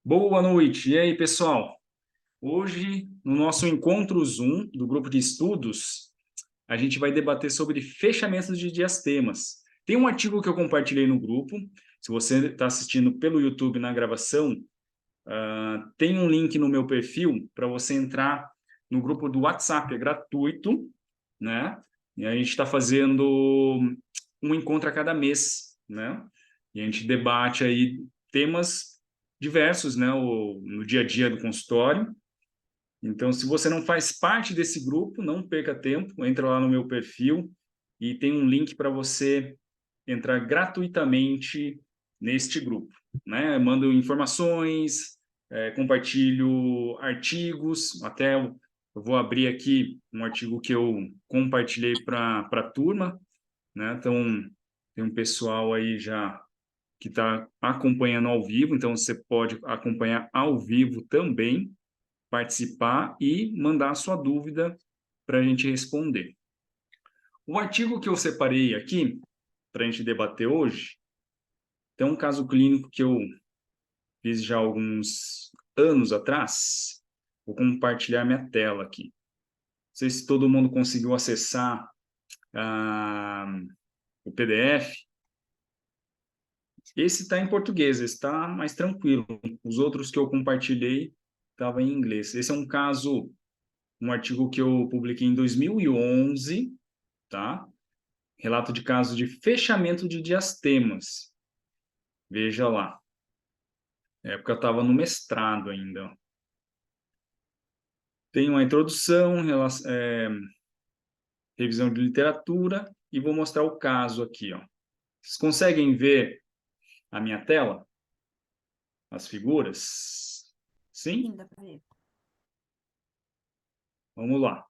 Boa noite. E aí, pessoal? Hoje, no nosso encontro Zoom do grupo de estudos, a gente vai debater sobre fechamentos de diastemas. Tem um artigo que eu compartilhei no grupo. Se você está assistindo pelo YouTube na gravação, tem um link no meu perfil para você entrar no grupo do WhatsApp. É gratuito, né? E a gente está fazendo um encontro a cada mês, né? E a gente debate aí temas diversos, né? No dia a dia do consultório. Então, se você não faz parte desse grupo, não perca tempo, entra lá no meu perfil e tem um link para você entrar gratuitamente neste grupo, né? Eu mando informações, compartilho artigos, até eu vou abrir aqui um artigo que eu compartilhei para a turma, né? Então, tem um pessoal aí já que está acompanhando ao vivo, então você pode acompanhar ao vivo também, participar e mandar a sua dúvida para a gente responder. O artigo que eu separei aqui para a gente debater hoje, tem um caso clínico que eu fiz já há alguns anos atrás. Vou compartilhar minha tela aqui. Não sei se todo mundo conseguiu acessar o PDF. Esse está em português, esse está mais tranquilo. Os outros que eu compartilhei estavam em inglês. Esse é um caso, um artigo que eu publiquei em 2011, tá? Relato de caso de fechamento de diastemas. Veja lá. Na época eu estava no mestrado ainda. Tem uma introdução, revisão de literatura e vou mostrar o caso aqui, ó. Vocês conseguem ver a minha tela? As figuras? Sim? Sim, dá pra ver. Vamos lá.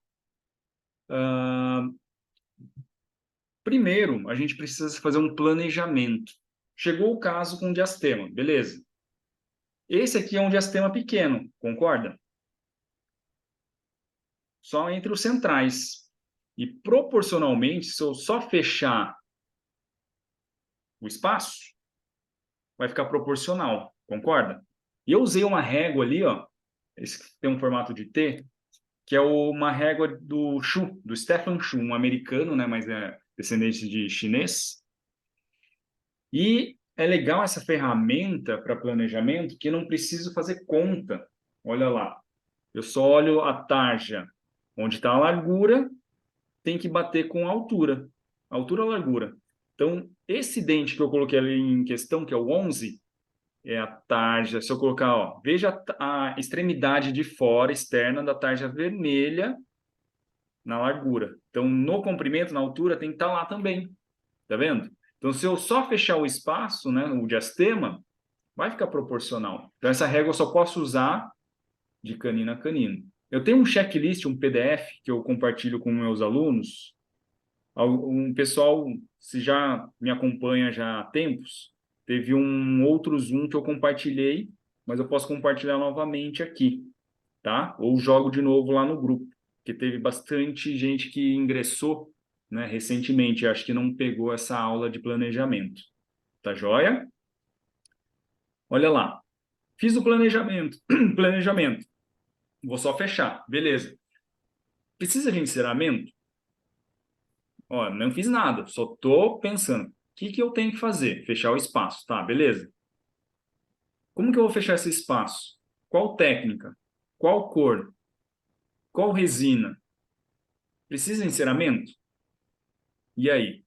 Primeiro, a gente precisa fazer um planejamento. Chegou o caso com diastema, beleza. Esse aqui é um diastema pequeno, concorda? Só entre os centrais. E proporcionalmente, se eu só fechar o espaço, vai ficar proporcional, concorda? E eu usei uma régua ali, ó, esse que tem um formato de T, que é uma régua do Shu, do Stefan Shu, um americano, né, mas é descendente de chinês. E é legal essa ferramenta para planejamento que não preciso fazer conta. Olha lá, eu só olho a tarja onde está a largura, tem que bater com a altura, altura-largura. Então, esse dente que eu coloquei ali em questão, que é o 11, é a tarja. Se eu colocar, ó, veja a extremidade de fora, externa, da tarja vermelha na largura. Então, no comprimento, na altura, tem que estar lá também. Tá vendo? Então, se eu só fechar o espaço, né, o diastema, vai ficar proporcional. Então, essa régua eu só posso usar de canino a canino. Eu tenho um checklist, um PDF, que eu compartilho com meus alunos. Um pessoal, se já me acompanha já há tempos, teve um outro Zoom que eu compartilhei, mas eu posso compartilhar novamente aqui, tá? Ou jogo de novo lá no grupo, porque teve bastante gente que ingressou, né, recentemente, acho que não pegou essa aula de planejamento. Tá joia? Olha lá. Fiz o planejamento. Planejamento. Vou só fechar. Beleza. Precisa de encerramento? Ó, não fiz nada. Só tô pensando. O que que eu tenho que fazer? Fechar o espaço. Tá, beleza. Como que eu vou fechar esse espaço? Qual técnica? Qual cor? Qual resina? Precisa de encerramento? E aí?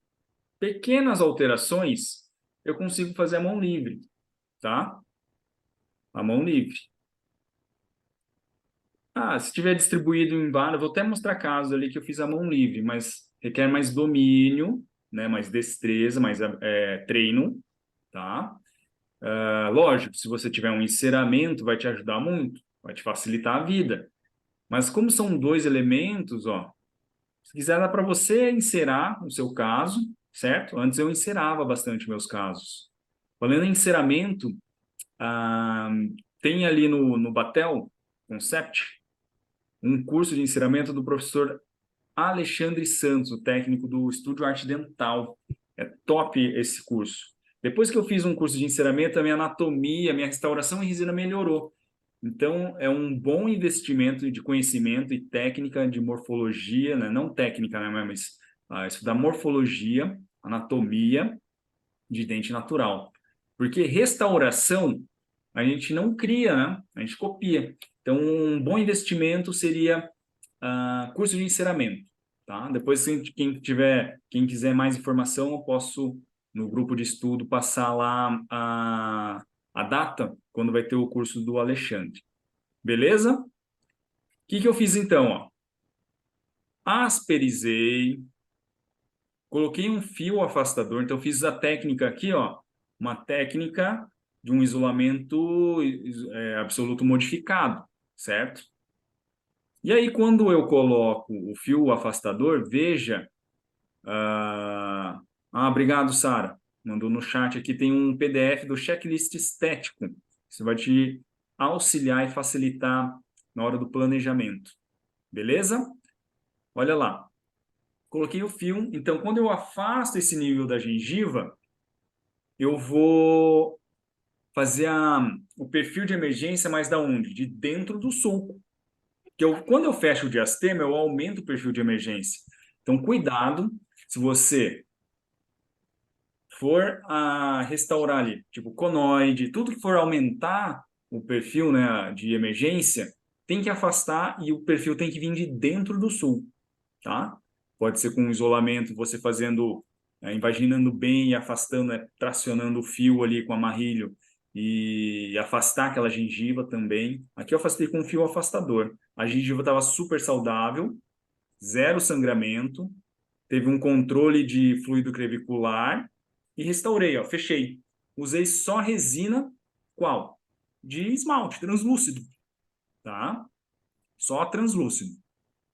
Pequenas alterações eu consigo fazer a mão livre, tá? A mão livre. Ah, se tiver distribuído em vários, vou até mostrar casos ali que eu fiz a mão livre, mas requer mais domínio, né? Mais destreza, mais treino, tá? Lógico, se você tiver um enceramento, vai te ajudar muito, vai te facilitar a vida. Mas como são dois elementos, ó, se quiser dá para você encerar o seu caso, certo? Antes eu encerava bastante meus casos. Falando em enceramento, ah, tem ali no Batel Concept um curso de enceramento do professor Alexandre Santos, o técnico do Estúdio Arte Dental. É top esse curso. Depois que eu fiz um curso de enceramento, a minha anatomia, a minha restauração em resina melhorou. Então, é um bom investimento de conhecimento e técnica de morfologia, né? Não técnica, né? Mas estudar morfologia, anatomia de dente natural. Porque restauração a gente não cria, né? A gente copia. Então, um bom investimento seria curso de enceramento, tá? Depois, quem quiser mais informação, eu posso, no grupo de estudo, passar lá a data, quando vai ter o curso do Alexandre. Beleza? O que eu fiz então? Ó? Asperizei, coloquei um fio afastador, então fiz a técnica aqui, ó, uma técnica de um isolamento absoluto modificado, certo? E aí, quando eu coloco o fio afastador, veja. Obrigado, Sara. Mandou no chat aqui, tem um PDF do checklist estético. Isso vai te auxiliar e facilitar na hora do planejamento. Beleza? Olha lá. Coloquei o fio. Então, quando eu afasto esse nível da gengiva, eu vou fazer o perfil de emergência, mas da onde? De dentro do sulco. Quando eu fecho o diastema, eu aumento o perfil de emergência. Então, cuidado, se você for restaurar ali, tipo conoide, tudo que for aumentar o perfil, né, de emergência, tem que afastar e o perfil tem que vir de dentro do sulco, tá? Pode ser com isolamento, você fazendo, invaginando bem e afastando, tracionando o fio ali com amarrilho e afastar aquela gengiva também. Aqui eu afastei com um fio afastador. A gengiva estava super saudável, zero sangramento, teve um controle de fluido crevicular e restaurei, ó, fechei. Usei só resina, qual? De esmalte, translúcido, tá? Só translúcido.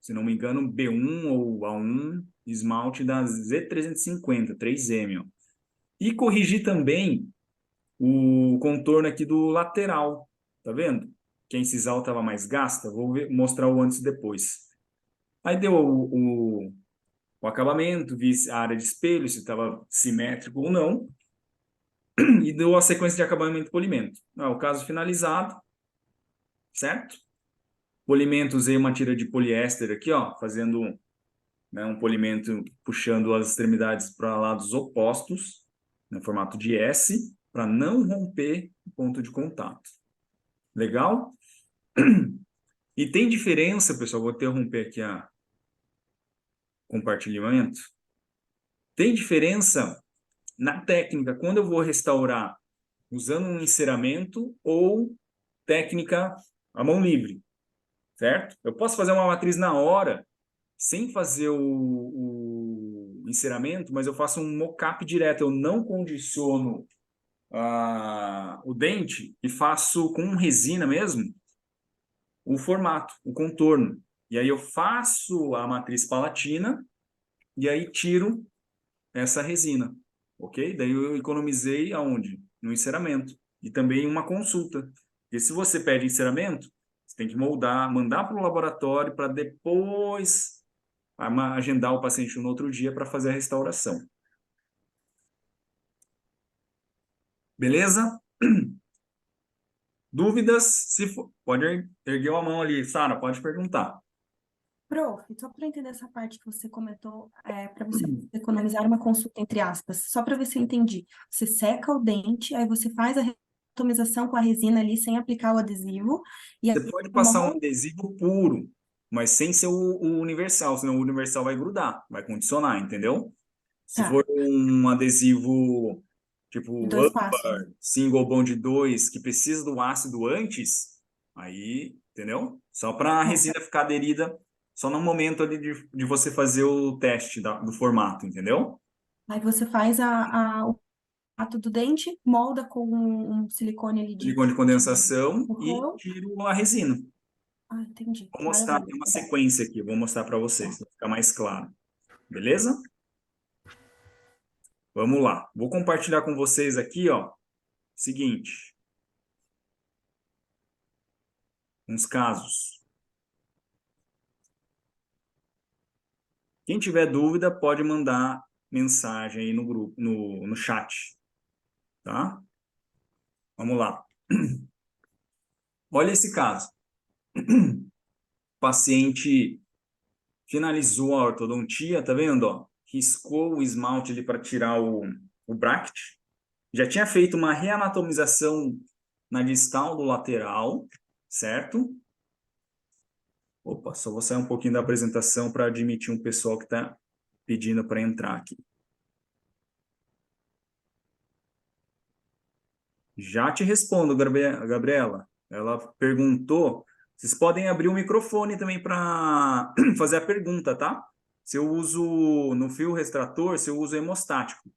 Se não me engano, B1 ou A1, esmalte da Z350, 3M, ó. E corrigi também o contorno aqui do lateral, tá vendo? Que a incisal estava mais gasta, mostrar o antes e depois. Aí deu o acabamento, vi a área de espelho, se estava simétrico ou não, e deu a sequência de acabamento e polimento. O caso finalizado, certo? Polimento, usei uma tira de poliéster aqui, ó, fazendo, né, um polimento puxando as extremidades para lados opostos, no formato de S, para não romper o ponto de contato. Legal? E tem diferença, pessoal, vou interromper aqui a compartilhamento. Tem diferença na técnica, quando eu vou restaurar usando um enceramento ou técnica à mão livre, certo? Eu posso fazer uma matriz na hora, sem fazer o enceramento, mas eu faço um mock-up direto, eu não condiciono o dente e faço com resina mesmo o formato, o contorno. E aí eu faço a matriz palatina e aí tiro essa resina, ok? Daí eu economizei aonde? No enceramento. E também uma consulta. Porque se você pede enceramento, você tem que moldar, mandar para o laboratório para depois agendar o paciente no outro dia para fazer a restauração. Beleza? Dúvidas? Se for, pode erguer a mão ali. Sara, pode perguntar. Prof, só para entender essa parte que você comentou, para você economizar uma consulta, entre aspas, só para ver se eu entendi. Você seca o dente, aí você faz a atomização com a resina ali sem aplicar o adesivo, e aí Você pode você passar um molda. adesivo puro, mas sem ser o universal, senão o universal vai grudar, vai condicionar, entendeu? Se Tá, for um adesivo de tipo dois passos. upper, single bond 2 que precisa do ácido antes, aí, entendeu? Só para a Tá. resina ficar aderida, só no momento ali de você fazer o teste do formato, entendeu? Aí você faz o formato do dente, molda com um silicone ali Silicone de de condensação e borrão. tiro a resina. Ah, entendi. Vou mostrar, Maravilha. tem uma sequência aqui, vou mostrar para vocês, para ficar mais claro. Beleza? Vamos lá. Vou compartilhar com vocês aqui, ó, seguinte, uns casos. Quem tiver dúvida pode mandar mensagem aí no grupo, no chat. tá? Vamos lá. Olha esse caso. O paciente finalizou a ortodontia, tá vendo, ó? Riscou o esmalte ali para tirar o bracket. Já tinha feito uma reanatomização na distal do lateral, certo? Opa, só vou sair um pouquinho da apresentação para admitir um pessoal que está pedindo para entrar aqui. Já te respondo, Gabriela. Ela perguntou. Vocês podem abrir o microfone também para fazer a pergunta, tá? Se eu uso no fio extrator, se eu uso hemostático.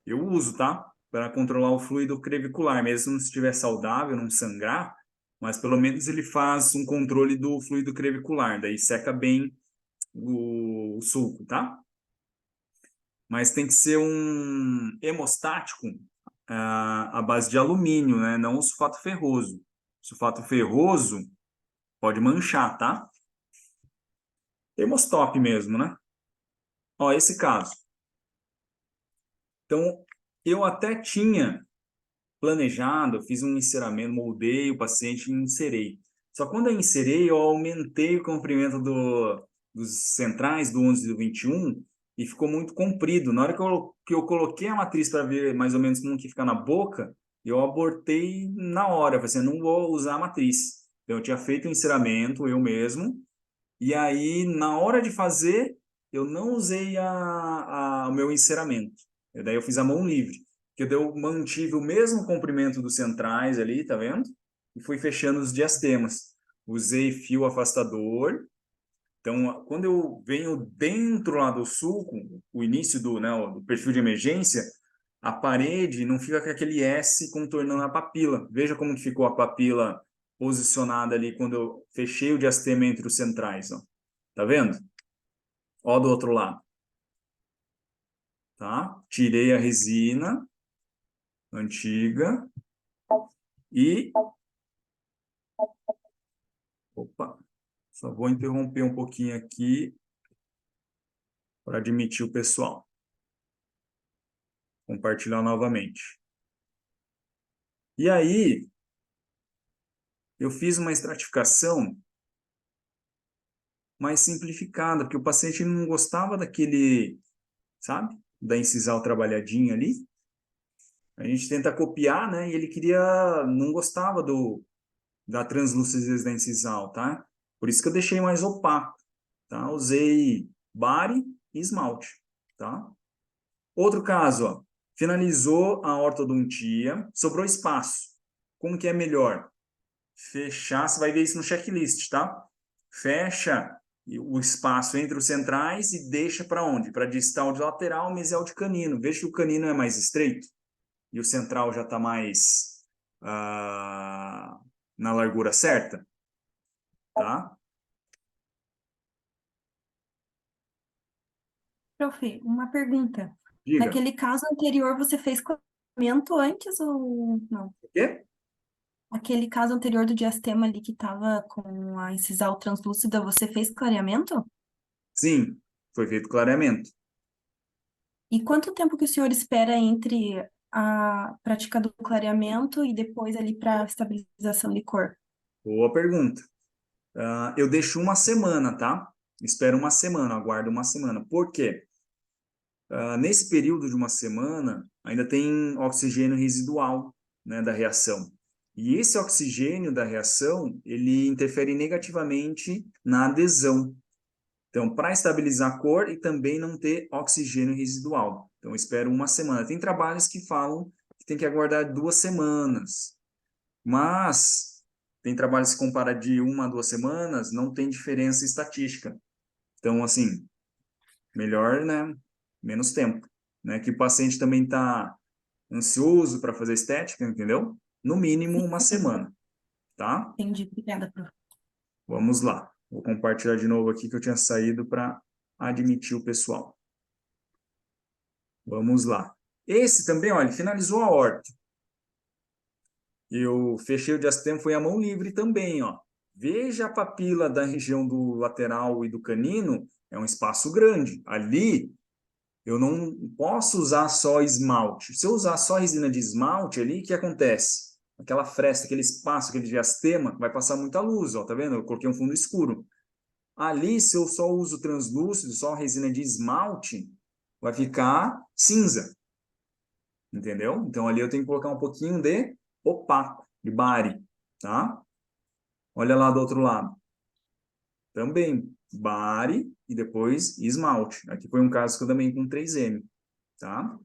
Eu uso, tá? Para controlar o fluido crevicular, mesmo se estiver saudável, não sangrar, mas pelo menos ele faz um controle do fluido crevicular, daí seca bem o sulco, tá? Mas tem que ser um hemostático à base de alumínio, né? Não o sulfato ferroso. Sulfato ferroso pode manchar, tá? Hemostop mesmo, né? Ó, esse caso. Então, eu até tinha planejado, fiz um enceramento, moldei o paciente e inserei. Só quando eu inserei, eu aumentei o comprimento dos centrais, do 11 e do 21, e ficou muito comprido. Na hora que eu coloquei a matriz para ver mais ou menos como que fica na boca, eu abortei na hora. Eu falei assim, não vou usar a matriz. Então, eu tinha feito o enceramento, eu mesmo, e aí, na hora de fazer, eu não usei o meu enceramento. E daí eu fiz a mão livre. Que eu mantive o mesmo comprimento dos centrais ali, tá vendo? E fui fechando os diastemas. Usei fio afastador. Então, quando eu venho dentro lá do sulco, o início do perfil de emergência, a parede não fica com aquele S contornando a papila. Veja como que ficou a papila posicionada ali quando eu fechei o diastema entre os centrais, ó. Tá vendo? Ó do outro lado, tá? Tirei a resina antiga e... Opa, só vou interromper um pouquinho aqui para admitir o pessoal. Compartilhar novamente. E aí, eu fiz uma estratificação mais simplificada, porque o paciente não gostava daquele, sabe? Da incisal trabalhadinha ali. A gente tenta copiar, né? E ele não gostava da translucidez da incisal, tá? Por isso que eu deixei mais opaco, tá? Usei bari e esmalte, tá? Outro caso, ó. Finalizou a ortodontia, sobrou espaço. Como que é melhor? Fechar, você vai ver isso no checklist, tá? Fecha o espaço entre os centrais e deixa para onde? Para distal de lateral, mesial de canino. Veja que o canino é mais estreito e o central já está mais na largura certa, tá? Prof, uma pergunta. Diga. Naquele caso anterior, você fez clareamento antes ou não? O quê? Aquele caso anterior do diastema ali que estava com a incisal translúcida, você fez clareamento? Sim, foi feito clareamento. E quanto tempo que o senhor espera entre a prática do clareamento e depois ali para estabilização de cor? Boa pergunta. Eu deixo uma semana, tá? Espero uma semana, aguardo uma semana. Por quê? Nesse período de uma semana, ainda tem oxigênio residual, né, da reação. E esse oxigênio da reação, ele interfere negativamente na adesão. Então, para estabilizar a cor e também não ter oxigênio residual. Então, eu espero uma semana. Tem trabalhos que falam que tem que aguardar 2 semanas. Mas tem trabalhos que compara de 1 a 2 semanas, não tem diferença estatística. Então, assim, melhor, né? Menos tempo, né? Que o paciente também está ansioso para fazer estética, entendeu? No mínimo uma semana, tá? Entendi, obrigada, prof. Vamos lá. Vou compartilhar de novo aqui que eu tinha saído para admitir o pessoal. Vamos lá. Esse também, olha, finalizou a horta. Eu fechei o diastema, foi a mão livre também, ó. Veja a papila da região do lateral e do canino, é um espaço grande. Ali Eu não posso usar só esmalte. Se eu usar só resina de esmalte ali, o que acontece? Aquela fresta, aquele espaço, aquele diastema, vai passar muita luz, ó, tá vendo? Eu coloquei um fundo escuro. Ali, se eu só uso translúcido, só resina de esmalte, vai ficar cinza, entendeu? Então, ali eu tenho que colocar um pouquinho de opaco, de bari, tá? Olha lá do outro lado. Também, bari e depois esmalte. Aqui foi um caso que eu também com 3M, tá?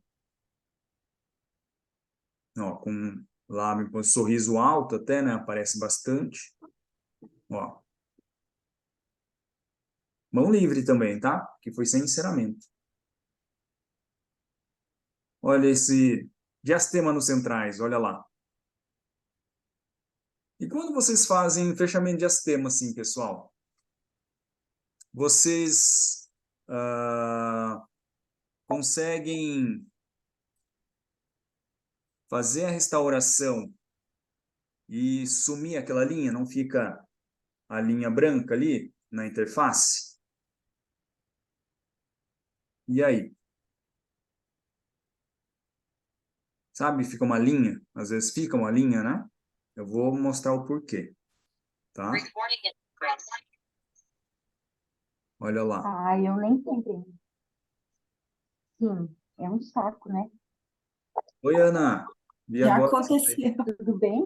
Ó, com lábio com sorriso alto até, né? Aparece bastante. Ó. Mão livre também, tá? Que foi sem enceramento. Olha esse diastema nos centrais, olha lá. E quando vocês fazem fechamento de diastema assim, pessoal? Vocês conseguem fazer a restauração e sumir aquela linha? Não fica a linha branca ali na interface? E aí? Sabe? Fica uma linha? Às vezes fica uma linha, né? Eu vou mostrar o porquê, tá? Olha lá. Ah, eu nem sempre. Sim, é um saco, né? Oi, Ana. Vi Já agora. aconteceu. Tudo bem?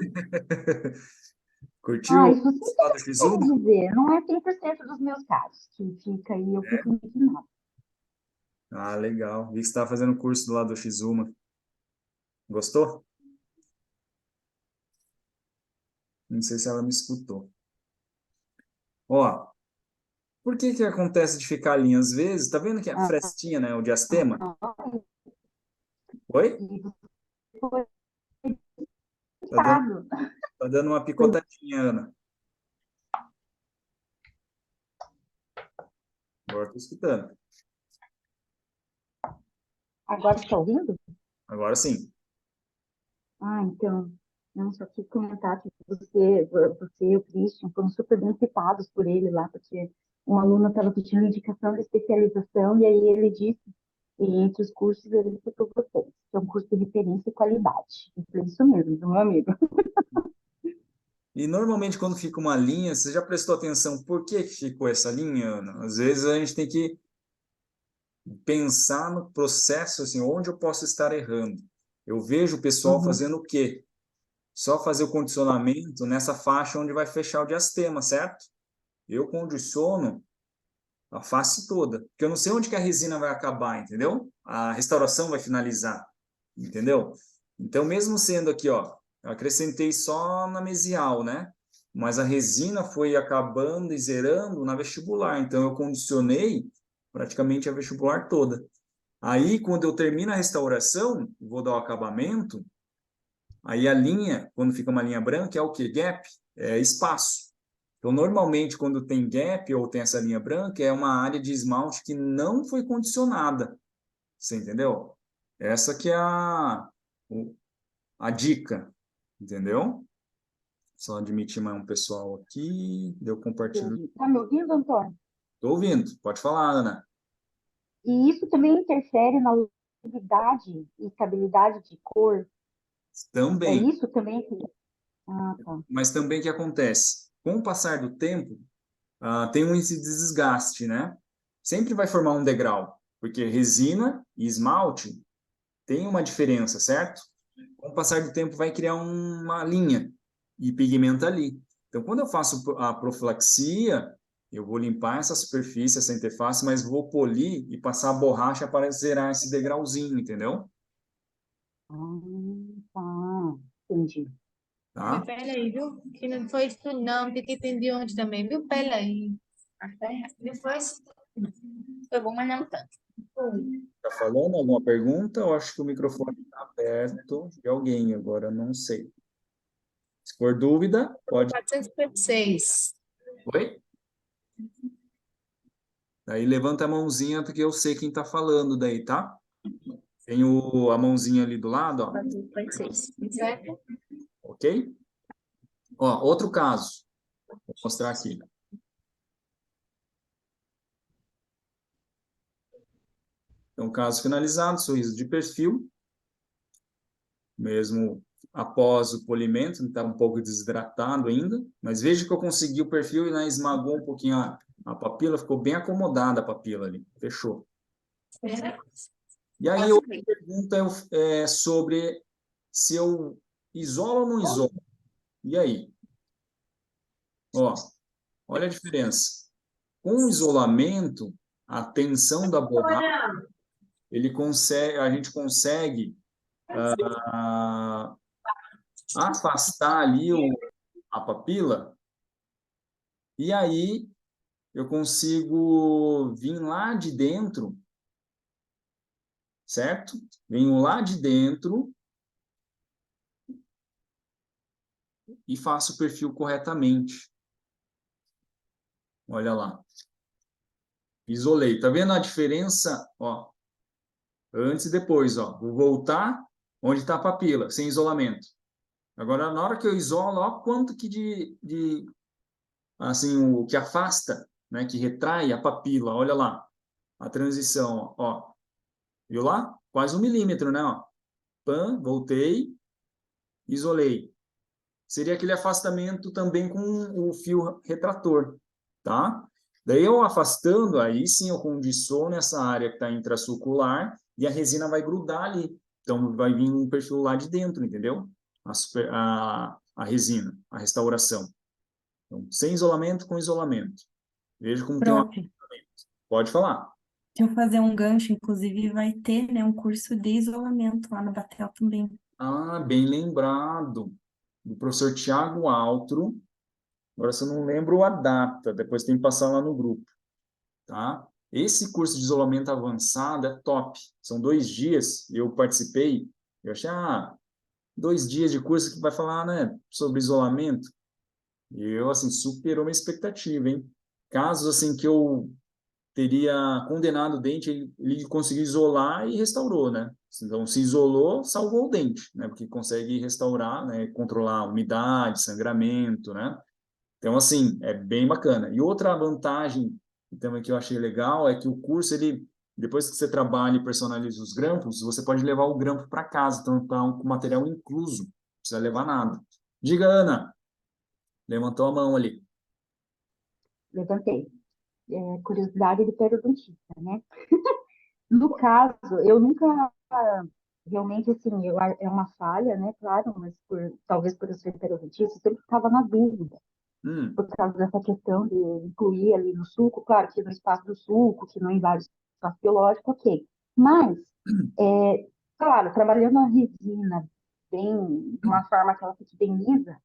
Curtiu Ah, o isso lado do sim, X1? quer dizer, não é 100% dos meus casos que fica aí, eu É? fico indignada. Ah, legal. Vi que você estava fazendo curso do lado do X1. Gostou? Não sei se ela me escutou. Ó, por que que acontece de ficar ali? Às vezes, tá vendo que a Ah, frestinha, né? O diastema? ah, Oi? e foi Tá dando, editado. tá dando uma picotadinha, Ana. Agora tô escutando. Agora está ouvindo? Agora sim. Ah, então, não, só quis comentar que você e o Christian foram super bem citados por ele lá, porque um aluno estava pedindo indicação de especialização e aí ele disse, e entre os cursos ele citou vocês, que é um curso de referência e qualidade. Eu falei, isso mesmo, do meu amigo. E normalmente quando fica uma linha, você já prestou atenção por que que ficou essa linha, Ana? Às vezes a gente tem que pensar no processo, assim, onde eu posso estar errando. Eu vejo o pessoal Uhum. fazendo o quê? Só fazer o condicionamento nessa faixa onde vai fechar o diastema, certo? Eu condiciono a face toda, porque eu não sei onde que a resina vai acabar, entendeu? A restauração vai finalizar, entendeu? Então, mesmo sendo aqui, ó, eu acrescentei só na mesial, né? Mas a resina foi acabando e zerando na vestibular, então eu condicionei praticamente a vestibular toda. Aí, quando eu termino a restauração, vou dar o acabamento, aí a linha, quando fica uma linha branca, é o quê? Gap, é espaço. Então, normalmente, quando tem gap ou tem essa linha branca, é uma área de esmalte que não foi condicionada. Você entendeu? Essa que é a dica, entendeu? Só admitir mais um pessoal aqui, deu compartilho. Entendi. Tá me ouvindo, Antônio? Estou ouvindo, pode falar, Ana. E isso também interfere na ludicidade e estabilidade de cor? É Também, isso também que... Ah, tá. mas também o que acontece? Com o passar do tempo, tem um índice de desgaste, né? Sempre vai formar um degrau, porque resina e esmalte tem uma diferença, certo? Com o passar do tempo vai criar uma linha e pigmenta ali. Então, quando eu faço a profilaxia, eu vou limpar essa superfície, essa interface, mas vou polir e passar a borracha para zerar esse degrauzinho, entendeu? Ah, tá. Entendi. Mas Tá? peraí, viu? Que não foi isso não, porque tem de onde também, viu? Peraí. Não foi isso. Foi bom, mas não tanto. Tá falando alguma pergunta? Eu acho que o microfone está aberto de alguém agora, não sei. Se for dúvida, Foi pode. 456. Oi? Daí levanta a mãozinha, porque eu sei quem está falando daí, tá? Tem a mãozinha ali do lado, ó, 456. Certo? ok? Ó, outro caso. Vou mostrar aqui. Então, caso finalizado, sorriso de perfil, mesmo após o polimento, ele está um pouco desidratado ainda, mas veja que eu consegui o perfil e, né, esmagou um pouquinho a papila, ficou bem acomodada a papila ali, fechou. E aí, outra pergunta é sobre se eu isolo ou não isolo. E aí? Ó, olha a diferença. Com o isolamento, a tensão da borracha, a gente consegue afastar ali a papila, e aí eu consigo vir lá de dentro, certo? Venho lá de dentro e faço o perfil corretamente. Olha lá. Isolei. Tá vendo a diferença? Ó, antes e depois, ó. Vou voltar onde está a papila, sem isolamento. Agora, na hora que eu isolo, ó, quanto que assim, o que afasta, né, que retrai a papila. Olha lá, a transição, ó. Viu lá? Quase 1 milímetro, né? Ó. Pam, voltei, isolei. Seria aquele afastamento também com o fio retrator, tá? Daí eu afastando, aí sim eu condiciono essa área que está intrasulcular e a resina vai grudar ali. Então vai vir um perfil lá de dentro, entendeu? A resina, a restauração. Então, sem isolamento, com isolamento. Veja como tem uma... Prof, Pode falar. se eu fazer um gancho, inclusive vai ter, né, um curso de isolamento lá no Batel também. Ah, bem lembrado. Do professor Tiago Altro. Agora, se eu não lembro a data, depois tem que passar lá no grupo, tá? Esse curso de isolamento avançado é top. São 2 dias, eu participei. Eu achei, 2 dias de curso que vai falar, né, sobre isolamento. E eu, assim, superou minha expectativa, hein? Casos, assim, que eu teria condenado o dente, ele conseguiu isolar e restaurou, né? Então, se isolou, salvou o dente, né? Porque consegue restaurar, né? Controlar a umidade, sangramento, né? Então, assim, é bem bacana. E outra vantagem também que eu achei legal é que o curso, ele, depois que você trabalha e personaliza os grampos, você pode levar o grampo para casa, então tá com material incluso, não precisa levar nada. Diga, Ana, levantou a mão ali. Levantei. Curiosidade de periodontista, né? No caso, eu nunca realmente assim, é uma falha, né? Claro, mas talvez por eu ser periodontista, eu sempre ficava na dúvida Hum, por causa dessa questão de incluir ali no suco, claro que no espaço do suco, que não invade o espaço biológico, ok. Mas, claro, trabalhando a resina bem, de uma forma que ela fique bem lisa,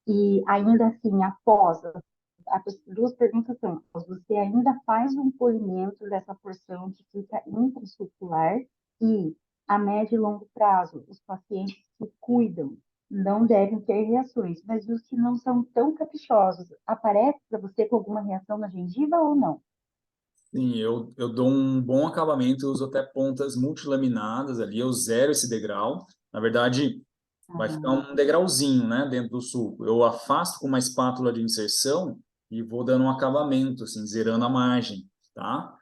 e ainda assim, após, as duas perguntas são, você ainda faz um polimento dessa porção que fica intracircular e, a médio e longo prazo, os pacientes que cuidam não devem ter reações, mas os que não são tão caprichosos, aparece para você com alguma reação na gengiva ou não? sim, eu dou um bom acabamento, eu uso até pontas multilaminadas ali, eu zero esse degrau. Na verdade, vai ficar Ah, um degrauzinho, né, dentro do sulco. Eu afasto com uma espátula de inserção e vou dando um acabamento, assim, zerando a margem, tá?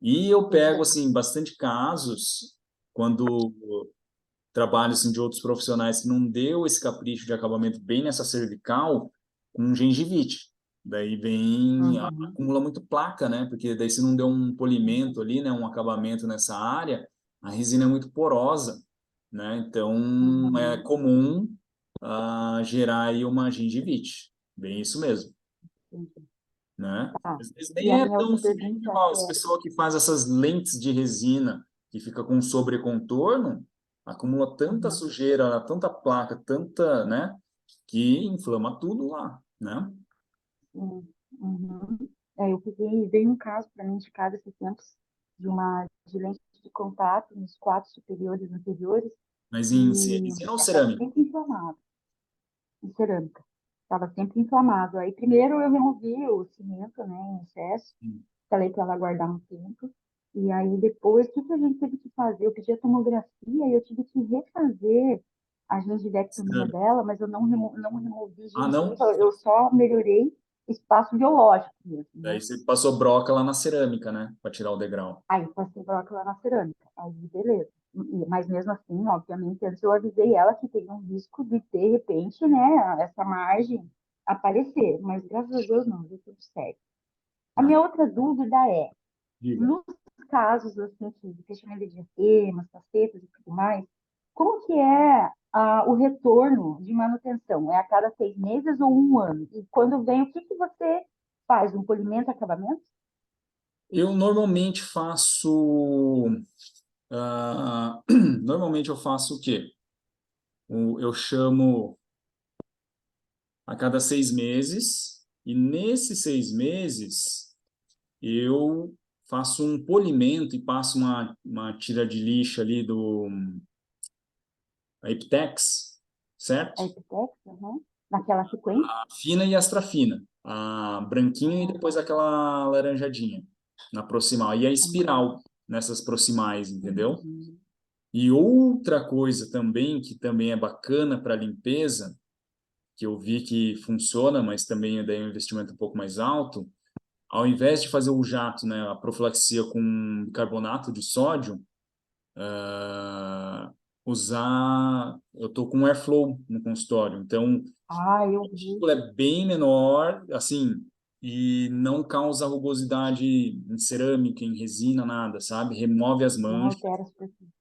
E eu pego, assim, bastante casos, quando trabalho, assim, de outros profissionais que não deu esse capricho de acabamento bem nessa cervical, com gengivite. Daí vem, uhum, acumula muito placa, né? Porque daí se não deu um polimento ali, né, um acabamento nessa área, a resina é muito porosa, né? Então, é uhum, comum gerar aí uma gengivite. Bem isso mesmo, entendi. né? Tá. Às vezes E nem a é minha tão outra sutil, pergunta igual esse é, pessoal que faz essas lentes de resina, que fica com sobrecontorno, acumula tanta uhum, sujeira, tanta placa, tanta, né? Que inflama tudo lá, né? uhum, uhum. Eu veio um caso para mim indicado esses tempos de lente de contato nos quadros superiores e inferiores Mas em e resina ou estava cerâmica? sempre inflamado, em cerâmica. Estava sempre inflamado. Aí primeiro eu removi o cimento, né, em excesso, Hum. falei para ela guardar um tempo. E aí depois, o que que a gente teve que fazer? Eu pedi a tomografia e eu tive que refazer a gengivectomia Cerâmica. dela, mas eu não removi Ah, não? gengiva, eu só melhorei espaço biológico mesmo, né? Daí você passou broca lá na cerâmica, né? Para tirar o degrau. Aí passei broca lá na cerâmica. Aí, beleza. Mas mesmo assim, obviamente, antes eu avisei ela que tem um risco de repente, né, essa margem aparecer. Mas graças a Deus não, deu tudo certo. A Ah, minha outra dúvida é, diga. nos casos assim, de fechamento de diastemas, facetas e tudo mais, como que é o retorno de manutenção? É a cada 6 meses ou um ano? E quando vem, o que que você faz? Um polimento, acabamento? Eu normalmente faço. Normalmente eu faço o quê? Eu chamo a cada 6 meses, e nesses 6 meses eu faço um polimento e passo uma tira de lixo ali do Epitex, A certo? Epitex, uhum. Naquela sequência? A fina e a extra fina. A branquinha e depois aquela laranjadinha na proximal. E a Uhum. espiral nessas proximais, entendeu? Uhum. E outra coisa também, que também é bacana para limpeza, que eu vi que funciona, mas também daí é um investimento um pouco mais alto, ao invés de fazer o jato, né, a profilaxia com bicarbonato de sódio, usar, eu tô com airflow no consultório, então Ah, a eu vi. partícula é bem menor, assim, e não causa rugosidade em cerâmica, em resina, nada, sabe? Remove as Não manchas altera a superfície.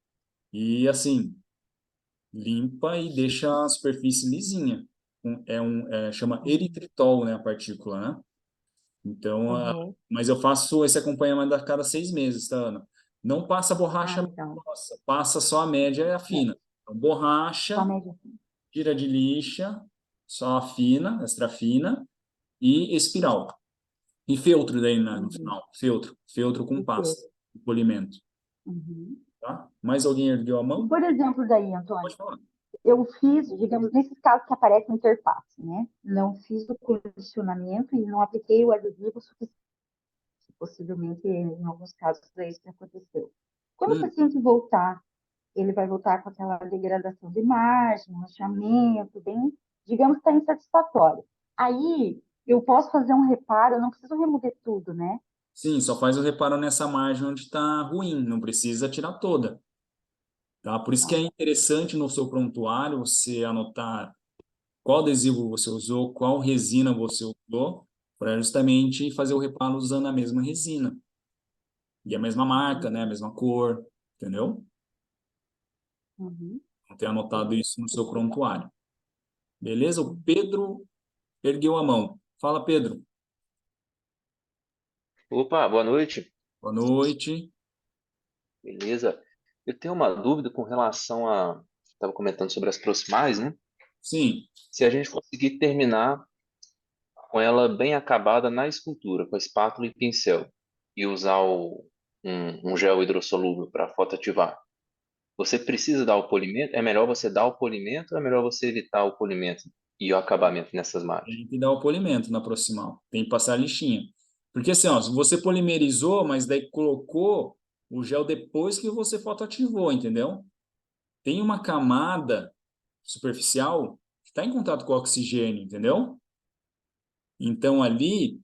e, assim, limpa e deixa a superfície lisinha. Chama Uhum. eritritol, né, a partícula, né? Então, Uhum. mas eu faço esse acompanhamento a cada 6 meses, tá, Ana? Não passa Ah, borracha legal. grossa, passa só a média e a Né? fina. Então, Só a borracha, média. tira de lixa, só a fina, extra fina, e espiral. E feltro daí no Entendi. final. Feltro com E pasta, feito. polimento, Uhum. tá? Mais alguém ergueu a E, mão? por exemplo, daí, Antônio, Pode falar. eu fiz, digamos, nesses casos que aparece interface, né? Não fiz o condicionamento e não apliquei o adesivo suficiente. Possivelmente, em alguns casos, é isso que aconteceu. Quando o Hum, paciente voltar, ele vai voltar com aquela degradação de margem, manchamento, bem, digamos que está insatisfatório. Aí, eu posso fazer um reparo, eu não preciso remover tudo, né? sim, só faz o reparo nessa margem onde está ruim, não precisa tirar toda, tá? Por isso que é Tá. interessante no seu prontuário você anotar qual adesivo você usou, qual resina você usou, para justamente fazer o reparo usando a mesma resina e a mesma marca, né? A mesma cor, entendeu? Uhum. Vou ter anotado Beleza, isso no seu perfeito. prontuário. Beleza? O Uhum. Pedro ergueu a mão. Fala, Pedro. Opa, boa noite. Boa noite. Beleza? Eu tenho uma dúvida com relação a. Estava comentando sobre as proximais, né? Sim, Se a gente conseguir terminar com ela bem acabada na escultura, com a espátula e pincel, e usar um gel hidrossolúvel para fotoativar, você precisa dar o polimento? É melhor você dar o polimento ou é melhor você evitar o polimento e o acabamento nessas margens? tem que dar o polimento na proximal. Tem que passar a lixinha. Porque assim, ó, se você polimerizou, mas daí colocou o gel depois que você fotoativou, entendeu? Tem uma camada superficial que está em contato com o oxigênio, entendeu? Então ali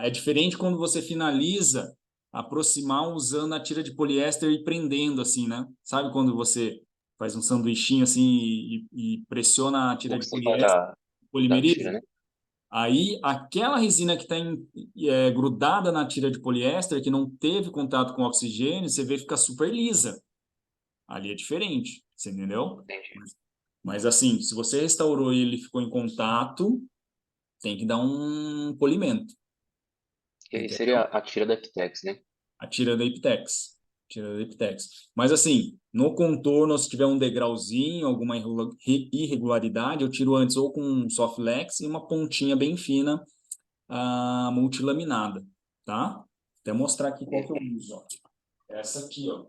é diferente quando você finaliza a proximal usando a tira de poliéster e prendendo assim, né? Sabe quando você faz um sanduichinho assim e pressiona a tira Por de cima poliéster, da tira, polimeriza? né? Aí, aquela resina que está grudada na tira de poliéster, que não teve contato com oxigênio, você vê que fica super lisa. Ali é diferente, você entendeu? Entendi. Mas assim, se você restaurou e ele ficou em contato, tem que dar um polimento, E aí seria entendeu? a tira da Epitex, né? A tira da Iptex. Tira da Iptex. Mas assim, no contorno, se tiver um degrauzinho, alguma irregularidade, eu tiro antes ou com um Softlex e uma pontinha bem fina, multilaminada, tá? Até mostrar aqui qual que eu uso, ó. Essa aqui, ó.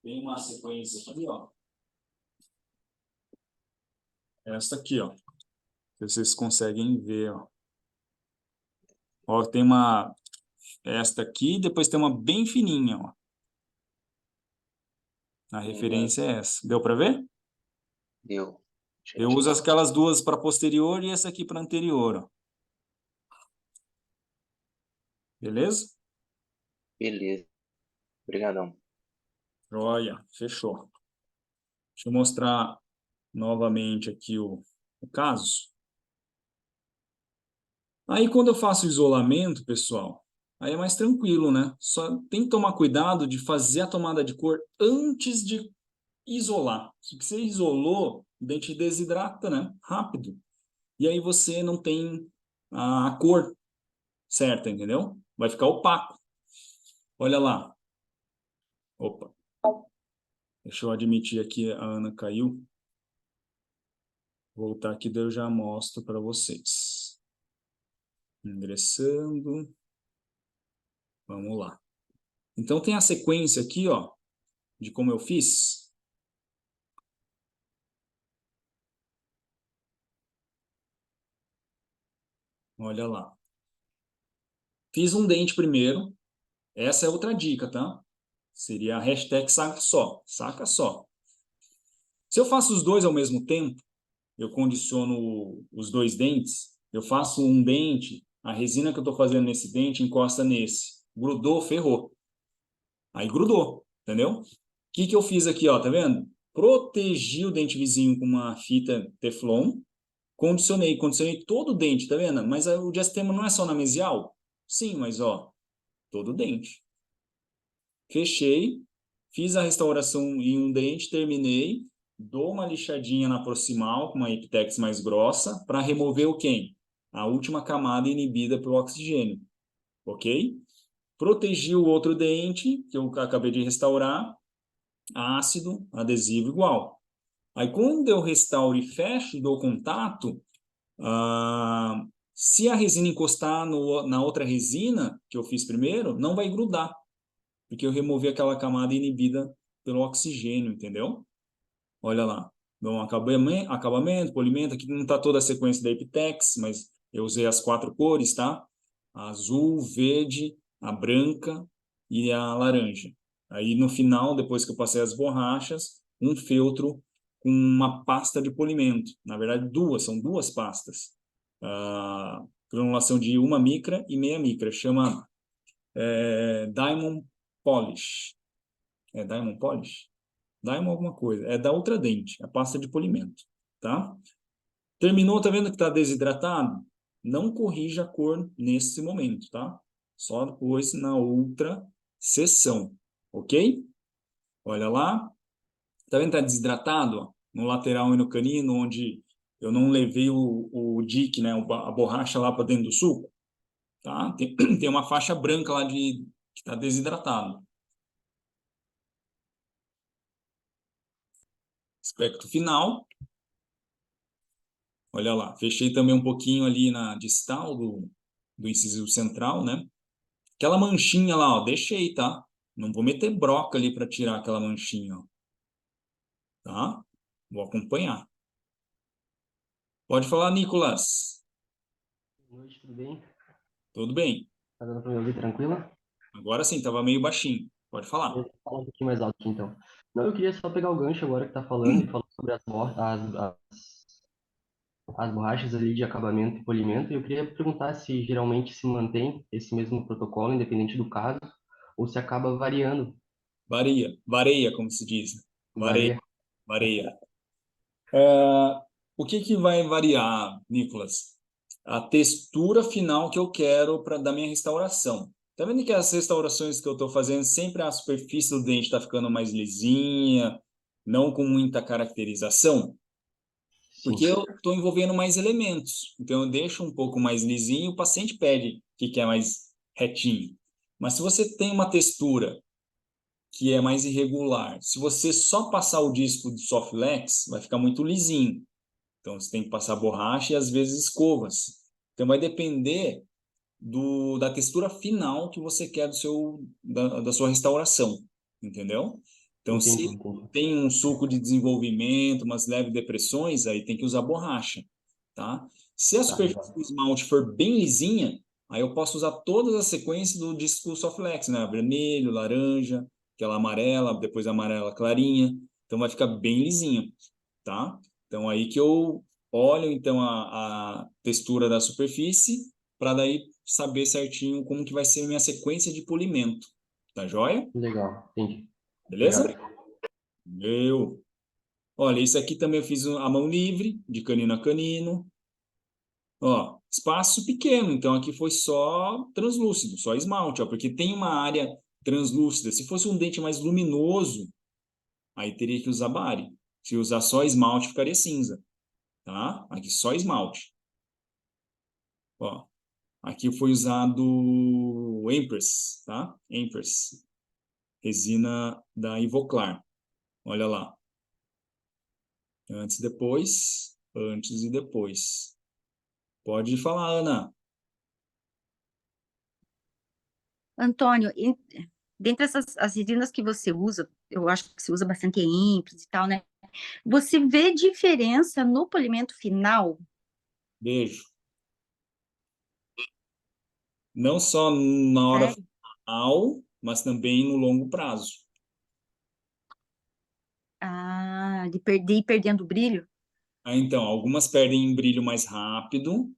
Tem uma sequência aqui, ó. Essa aqui, ó. Se vocês conseguem ver, ó. Ó, tem uma esta aqui, depois tem uma bem fininha, ó. A Uhum. referência é essa. Deu para ver? Deu. Eu uso Gente, aquelas duas para posterior e essa aqui para anterior, ó. Beleza? Beleza. Obrigadão. Joia, fechou. Deixa eu mostrar novamente aqui o caso. Aí, quando eu faço isolamento, pessoal, aí é mais tranquilo, né? Só tem que tomar cuidado de fazer a tomada de cor antes de isolar. Se você isolou, o dente desidrata, né? Rápido. E aí você não tem a cor certa, entendeu? Vai ficar opaco. Olha lá. Opa. Deixa eu admitir aqui, a Ana caiu. Vou voltar aqui, daí eu já mostro para vocês. Ingressando. Vamos lá. Então tem a sequência aqui, ó, de como eu fiz. Olha lá. Fiz um dente primeiro. Essa é outra dica, tá? Seria a hashtag saca só. Saca só. Se eu faço os dois ao mesmo tempo, eu condiciono os dois dentes, eu faço um dente, a resina que eu estou fazendo nesse dente encosta nesse. Grudou, ferrou. Aí grudou, entendeu? O que que eu fiz aqui, ó, tá vendo? Protegi o dente vizinho com uma fita Teflon, condicionei todo o dente, tá vendo? Mas o diastema não é só na mesial? Sim, mas ó, todo o dente. Fechei, fiz a restauração em um dente, terminei, dou uma lixadinha na proximal com uma Epitex mais grossa para remover o quem? A última camada inibida pelo oxigênio, ok? Protegi o outro dente, que eu acabei de restaurar, ácido, adesivo igual. Aí quando eu restauro e fecho, dou contato, se a resina encostar na outra resina que eu fiz primeiro, não vai grudar, porque eu removi aquela camada inibida pelo oxigênio, entendeu? Olha lá. Então, acabamento, polimento, aqui não está toda a sequência da Epitex, mas eu usei as 4 cores, tá? A azul, verde, a branca e a laranja. Aí no final, depois que eu passei as borrachas, um feltro com uma pasta de polimento. Na verdade, são duas pastas. Granulação de 1 micra e meia micra. Chama Diamond Polish. É Diamond Polish? Diamond alguma coisa. É da Ultradent, a pasta de polimento, tá? Terminou, tá vendo que está desidratado? Não corrija a cor nesse momento, tá? Só depois na outra sessão, ok? Olha lá. Tá vendo que tá desidratado? Ó? No lateral e no canino, onde eu não levei o dique, né? A borracha lá para dentro do suco, tá? Tem uma faixa branca lá que está desidratado. Aspecto final. Olha lá, fechei também um pouquinho ali na distal do incisivo central, né? Aquela manchinha lá, ó, deixei, tá? Não vou meter broca ali para tirar aquela manchinha, ó. Tá? Vou acompanhar. Pode falar, Nicolas. Boa noite, tudo bem? Tudo bem. Tá dando para me ouvir tranquilo? Agora sim, tava meio baixinho. Pode falar. Vou falar um pouquinho mais alto aqui, então. Não, eu queria só pegar o gancho agora que tá falando e falando sobre as borrachas ali de acabamento e polimento. E eu queria perguntar se geralmente se mantém esse mesmo protocolo, independente do caso, ou se acaba variando. Vareia, como se diz. Vareia, Varia. vareia. O que que vai variar, Nicolas? A textura final que eu quero para da minha restauração. Tá vendo que as restaurações que eu estou fazendo, sempre a superfície do dente está ficando mais lisinha, não com muita caracterização? Sim, Porque eu estou envolvendo mais elementos. Então eu deixo um pouco mais lisinho, o paciente pede que quer mais retinho. Mas se você tem uma textura que é mais irregular, se você só passar o disco de Soflex, vai ficar muito lisinho. Então, você tem que passar borracha e, às vezes, escovas. Então, vai depender da textura final que você quer da sua restauração, entendeu? Então, entendi, se entendi. tem um suco de desenvolvimento, umas leves depressões, aí tem que usar borracha, tá? Se a Tá, superfície do esmalte for bem lisinha, aí eu posso usar todas as sequências do disco Soflex, né? Vermelho, laranja, aquela amarela, depois a amarela clarinha. Então, vai ficar bem lisinho, tá? Então, aí que eu olho, então, a textura da superfície para daí saber certinho como que vai ser a minha sequência de polimento. Tá joia? Legal, entendi. Beleza? Obrigado. Olha, isso aqui também eu fiz a mão livre, de canino a canino. Ó, espaço pequeno, então aqui foi só translúcido, só esmalte, ó, porque tem uma área translúcida. Se fosse um dente mais luminoso, aí teria que usar bari. Se usar só esmalte, ficaria cinza, tá? Aqui só esmalte. Ó, aqui foi usado Empress, tá? Empress, resina da Ivoclar. Olha lá. Antes e depois. Pode falar, Ana. Antônio, dentre as resinas que você usa, eu acho que você usa bastante Empress e tal, né? Você vê diferença no polimento final? Beijo. Não só na hora Sério? final, mas também no longo prazo. Ah, de perder e perdendo o brilho? Então, algumas perdem brilho mais rápido.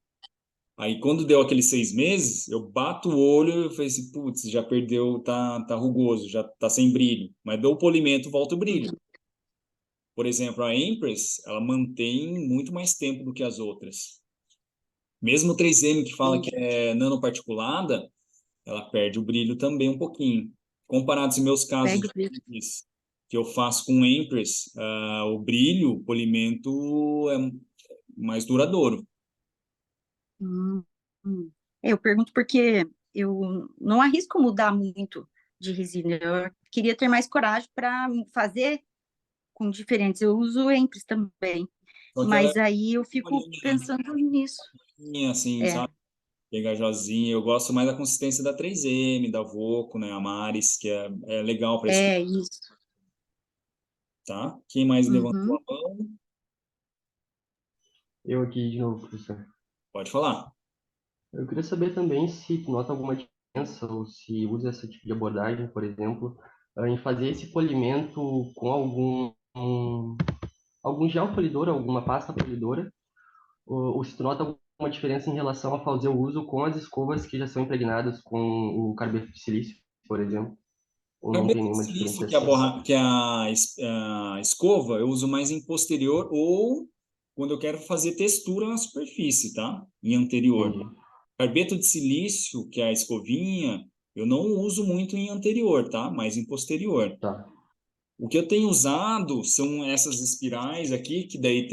Aí, quando deu aqueles 6 meses, eu bato o olho e falei assim, putz, já perdeu, tá rugoso, já tá sem brilho. Mas dou o polimento, volta o brilho. Por exemplo, a Empress, ela mantém muito mais tempo do que as outras. Mesmo o 3M, que fala que é nanoparticulada, ela perde o brilho também um pouquinho. Comparado aos meus casos Perde o brilho. que eu faço com Empress, o brilho, o polimento é mais duradouro. Hum, hum. Eu pergunto porque eu não arrisco mudar muito de resina. Eu queria ter mais coragem para fazer com diferentes. Eu uso Empress também, Só que ela é mas aí eu fico molinha, pensando nisso. assim, É, sabe? Pegajosinha. Eu gosto mais da consistência da 3M, da Voco, né? A Maris, que é legal para escrever, é isso. tá? Quem mais levantou Uhum. a mão? Eu aqui de novo, professor. Pode falar. Eu queria saber também se tu nota alguma diferença ou se usa esse tipo de abordagem, por exemplo, em fazer esse polimento com algum gel polidor, alguma pasta polidora, ou se tu nota alguma diferença em relação a fazer o uso com as escovas que já são impregnadas com o carbeto de silício, por exemplo, ou não tem Carbeto de nenhuma silício, que é a, diferenciação? borra, que é a escova, eu uso mais em posterior ou quando eu quero fazer textura na superfície, tá? Em anterior. Entendi. Carbeto de silício, que é a escovinha, eu não uso muito em anterior, tá? Mais em posterior. Tá. O que eu tenho usado são essas espirais aqui, que daí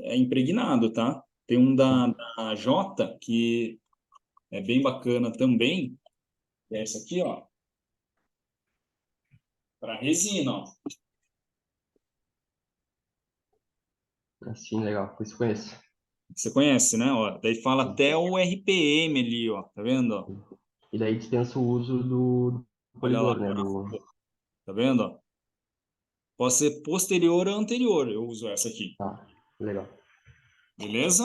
é impregnado, tá? Tem um da Jota, que é bem bacana também, que é essa aqui, ó, para resina, ó. Assim, legal. Isso conheço. Você conhece, né? Ó, daí fala Sim. até o RPM ali, ó. Tá vendo? Ó? E daí dispensa o uso do Olha lá, polidor, né? Do... tá vendo? Ó? Pode ser posterior ou anterior. Eu uso essa aqui. Tá, legal. Beleza?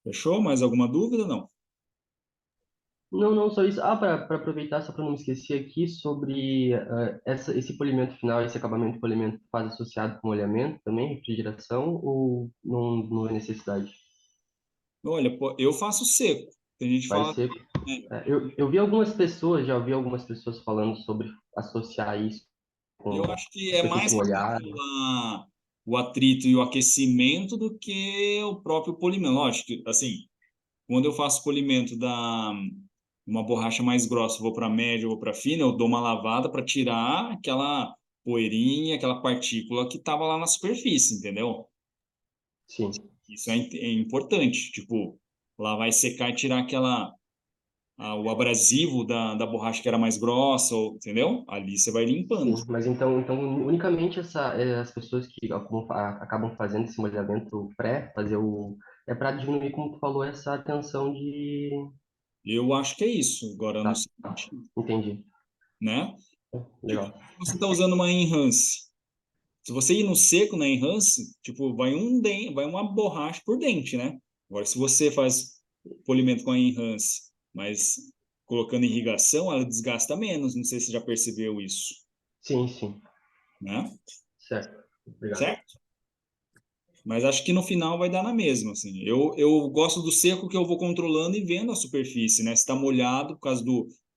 Fechou? Mais alguma dúvida? Não. Não, não, só isso. Ah, para aproveitar, só para não me esquecer aqui, sobre esse polimento final, esse acabamento de polimento faz associado com molhamento também, refrigeração, ou não é necessidade? Olha, pô, eu faço seco. Tem gente que Vai fala, ser. né? Eu vi algumas pessoas, já ouvi algumas pessoas falando sobre associar isso Eu com acho que é superfície mais para molhada. controlar o atrito e o aquecimento do que o próprio polimento. Lógico que, assim, quando eu faço polimento da uma borracha mais grossa, eu vou para média, eu vou para fina, eu dou uma lavada para tirar aquela poeirinha, aquela partícula que estava lá na superfície, entendeu? Sim, Isso é importante, tipo, lavar e secar e tirar o abrasivo da borracha que era mais grossa, entendeu? Ali você vai limpando. sim. Mas então unicamente as pessoas que acabam fazendo esse molhamento fazer o. É para diminuir, como tu falou, essa tensão de. Eu acho que é isso. Agora, no Tá, seguinte, entendi. né? Tipo, Legal. se você está usando uma enhance. Se você ir no seco na enhance, tipo, vai uma borracha por dente, né? Agora, se você faz polimento com a enhance, mas colocando irrigação, ela desgasta menos. Não sei se você já percebeu isso, Sim, sim. né? Certo. Obrigado. Certo? Mas acho que no final vai dar na mesma, assim. Eu gosto do seco que eu vou controlando e vendo a superfície, né? Se está molhado por causa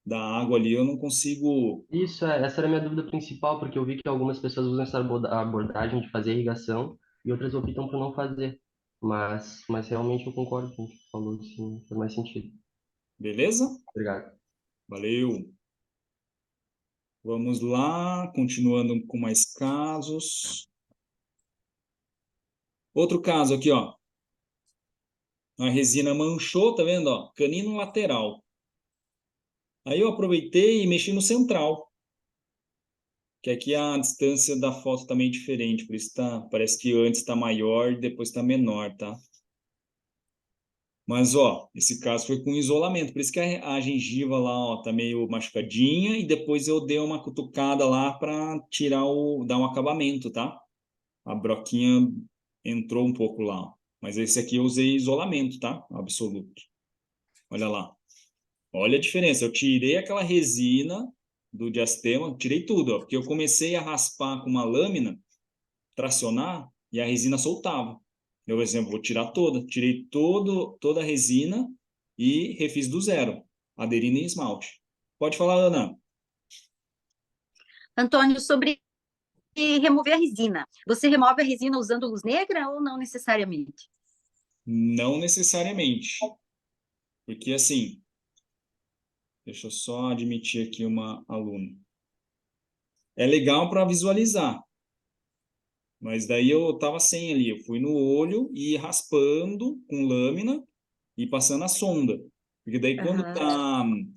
da água ali, eu não consigo. Isso, essa era a minha dúvida principal, porque eu vi que algumas pessoas usam essa abordagem de fazer irrigação e outras optam por não fazer. Mas realmente eu concordo com o que você falou, sim, faz mais sentido. Beleza? Obrigado. Valeu. Vamos lá, continuando com mais casos. Outro caso aqui, ó. A resina manchou, tá vendo, ó? Canino lateral. Aí eu aproveitei e mexi no central, que aqui a distância da foto tá meio diferente, por isso parece que antes está maior e depois está menor, tá? Mas, ó, esse caso foi com isolamento, por isso que a gengiva lá, ó, tá meio machucadinha e depois eu dei uma cutucada lá para dar um acabamento, tá? A broquinha entrou um pouco lá, ó. Mas esse aqui eu usei isolamento, tá? Absoluto. Olha lá. Olha a diferença. Eu tirei aquela resina do diastema, tirei tudo, ó, porque eu comecei a raspar com uma lâmina, tracionar, e a resina soltava. Eu, por exemplo, vou tirar toda. Tirei toda a resina e refiz do zero, aderindo em esmalte. Pode falar, Ana. Antônio, sobre remover a resina. Você remove a resina usando luz negra ou não necessariamente? Não necessariamente. Porque, assim, deixa eu só admitir aqui uma aluna. É legal para visualizar, mas daí eu tava sem ali. Eu fui no olho e ia raspando com lâmina e passando a sonda. Porque daí Aham,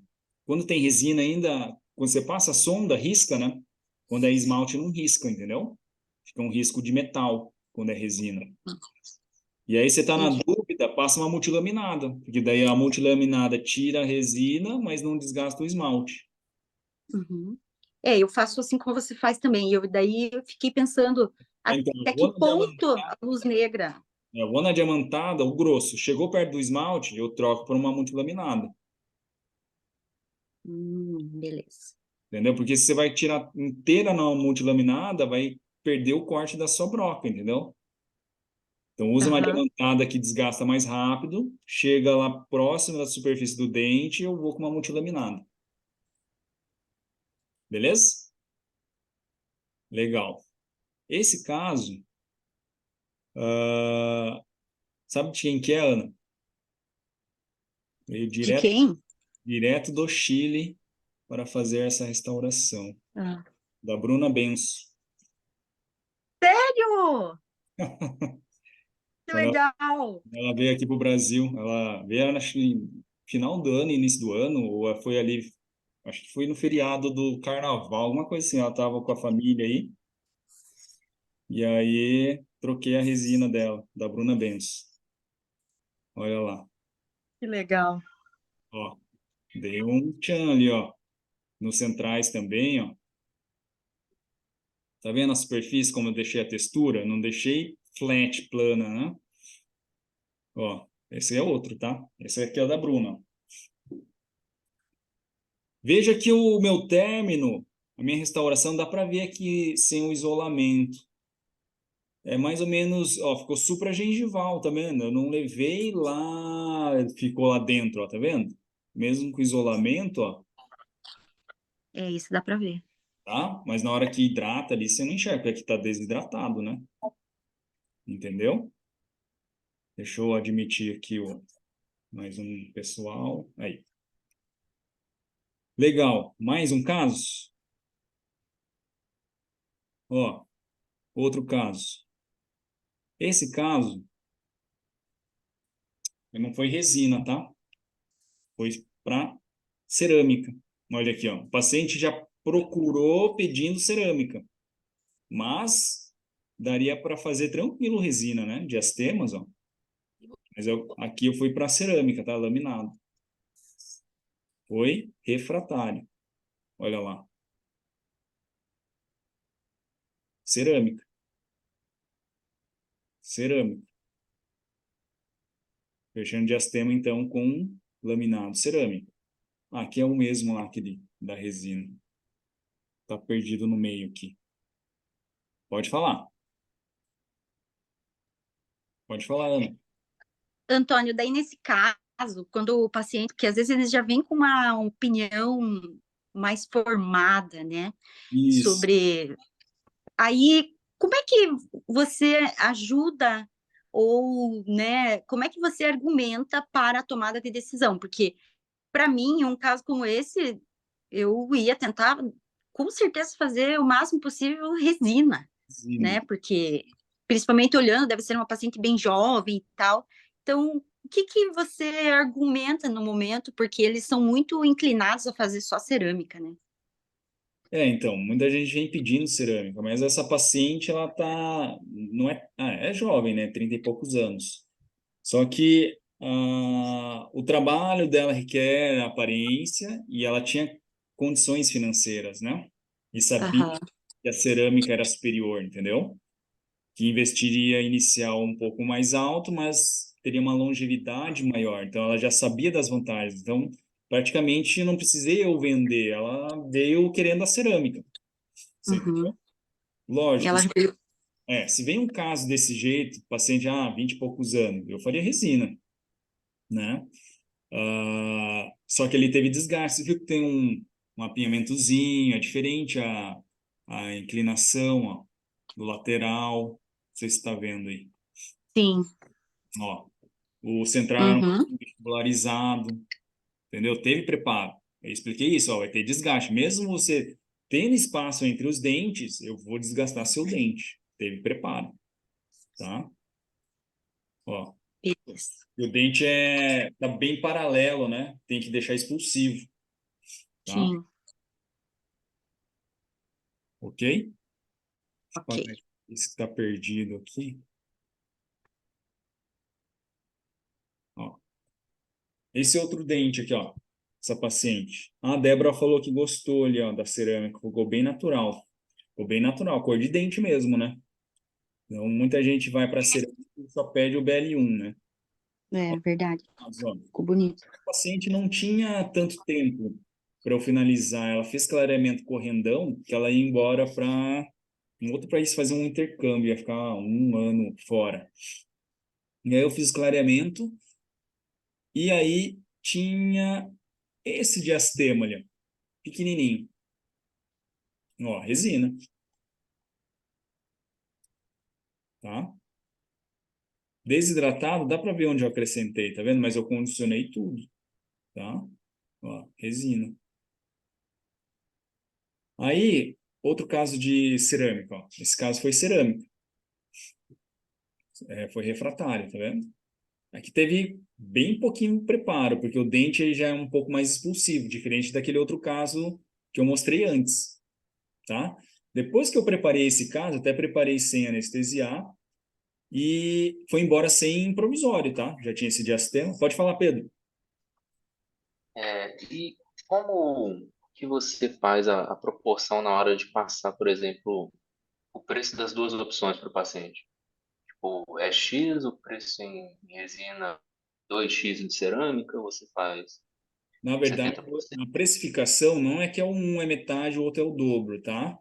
quando tem resina ainda, quando você passa a sonda, risca, né? Quando é esmalte, não risca, entendeu? Fica um risco de metal quando é resina. E aí você tá na entendi. dúvida, passa uma multilaminada, porque daí a multilaminada tira a resina, mas não desgasta o esmalte. Uhum. Eu faço assim como você faz também. Daí eu fiquei pensando Ah, então, até que ponto a luz negra. eu vou na diamantada, o grosso, chegou perto do esmalte, eu troco por uma multilaminada. Beleza. Entendeu? Porque se você vai tirar inteira na multilaminada, vai perder o corte da sua broca, entendeu? Então, usa uma Aham. diamantada que desgasta mais rápido, chega lá próximo da superfície do dente, eu vou com uma multilaminada. Beleza? Legal. Esse caso, ah, sabe de quem que é, Ana? Veio De quem? direto do Chile para fazer essa restauração. Ah. Da Bruna Benso. Sério? Que Ela, legal! ela veio aqui para o Brasil. Ela veio, acho que no final do ano, início do ano, ou foi ali, acho que foi no feriado do Carnaval, alguma coisa assim. Ela estava com a família aí. E aí, troquei a resina dela, da Bruna Benz. Olha lá. Que legal. Ó, dei um tchan ali, ó. Nos centrais também, ó. Tá vendo a superfície como eu deixei a textura? Não deixei flat, plana, né? Ó, esse é outro, tá? Esse aqui é o da Bruna. Veja que o meu término, a minha restauração, dá para ver aqui sem o isolamento. É mais ou menos, ó, ficou supragengival, tá vendo? Eu não levei lá, ficou lá dentro, ó, tá vendo? Mesmo com isolamento, ó, É isso, dá para ver. tá? Mas na hora que hidrata ali, você não enxerga, porque aqui tá desidratado, né? Entendeu? Deixa eu admitir aqui mais um pessoal. Aí. Legal. Mais um caso? Ó, outro caso. Esse caso não foi resina, tá? Foi para cerâmica. Olha aqui, ó. O paciente já procurou pedindo cerâmica, mas daria para fazer tranquilo resina, né? Diastemas, ó. Mas aqui eu fui para cerâmica, tá? Laminado. Foi refratário. Olha lá. Cerâmica. Cerâmica. Fechando diastema, então, com laminado cerâmico. Aqui é o mesmo lá, aquele da resina. Tá perdido no meio aqui. Pode falar. Pode falar, Ana. Antônio, daí nesse caso, quando o paciente, que às vezes eles já vêm com uma opinião mais formada, né, Isso. sobre. Aí, como é que você ajuda ou, né, como é que você argumenta para a tomada de decisão? Porque, para mim, em um caso como esse, eu ia tentar, com certeza, fazer o máximo possível resina, Zina. né? Porque, principalmente olhando, deve ser uma paciente bem jovem e tal. Então, o que que você argumenta no momento? Porque eles são muito inclinados a fazer só cerâmica, né? Então, muita gente vem pedindo cerâmica, mas essa paciente, ela tá, não é, é jovem, né, 30 e poucos anos. Só que o trabalho dela requer aparência e ela tinha condições financeiras, né? E sabia Aham, que a cerâmica era superior, entendeu? Que investiria inicial um pouco mais alto, mas teria uma longevidade maior. Então, ela já sabia das vantagens. Então, praticamente não precisei eu vender, ela veio querendo a cerâmica. Você entendeu? uhum. Lógico, Ela se vem um caso desse jeito, paciente, 20 e poucos anos, eu faria resina, né? Só que ele teve desgaste. Você viu que tem um apinhamentozinho, é diferente a inclinação, ó, do lateral. Não sei se está vendo aí. sim. Ó, o central é um Uhum, pouco vestibularizado, entendeu? Teve preparo. Eu expliquei isso, ó, vai ter desgaste. Mesmo você tendo espaço entre os dentes, eu vou desgastar seu dente. Teve preparo, tá? Ó, beleza. e o dente tá bem paralelo, né? Tem que deixar expulsivo, tá? Sim, Ok? Deixa eu ok. pagar esse que está perdido aqui. Ó. Esse outro dente aqui, ó. Essa paciente. A Débora falou que gostou ali, ó, da cerâmica. Ficou bem natural. Ficou bem natural, cor de dente mesmo, né? Então, muita gente vai para cerâmica e só pede o BL1, né? É verdade. Mas, ó, Ficou bonito. a paciente não tinha tanto tempo para eu finalizar. Ela fez clareamento correndão, que ela ia embora para um outro país fazer um intercâmbio, ia ficar um ano fora. E aí eu fiz clareamento, e aí tinha esse diastema ali, ó, pequenininho. Ó, resina, tá? Desidratado, dá para ver onde eu acrescentei, tá vendo? Mas eu condicionei tudo, tá? Ó, resina. Aí, outro caso de cerâmica, ó. Esse caso foi cerâmica, foi refratário, tá vendo? Aqui teve bem pouquinho preparo, porque o dente ele já é um pouco mais expulsivo, diferente daquele outro caso que eu mostrei antes, tá? Depois que eu preparei esse caso, até preparei sem anestesiar e foi embora sem provisório, tá? Já tinha esse diastema. Pode falar, Pedro. E como que você faz a proporção na hora de passar, por exemplo, o preço das duas opções para o paciente? Tipo, é X o preço em resina, 2x de cerâmica, você faz Na verdade, 70%? a precificação não é que um é metade, o outro é o dobro, tá?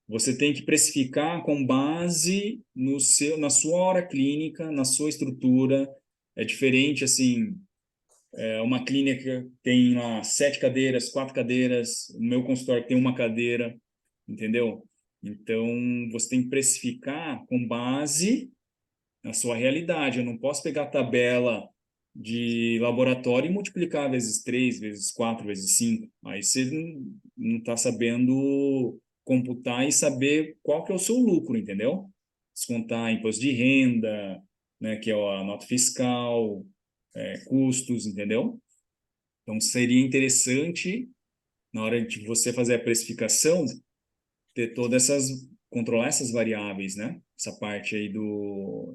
Você tem que precificar com base no na sua hora clínica, na sua estrutura. É diferente, assim, uma clínica tem lá 7 cadeiras, 4 cadeiras, o meu consultório tem uma cadeira, entendeu? Então, você tem que precificar com base na sua realidade. Eu não posso pegar a tabela de laboratório e multiplicar vezes 3, vezes 4, vezes 5. Aí você não está sabendo computar e saber qual que é o seu lucro, entendeu? Descontar imposto de renda, né, que é a nota fiscal, custos, entendeu? Então, seria interessante, na hora de você fazer a precificação, ter todas controlar essas variáveis, né? Essa parte aí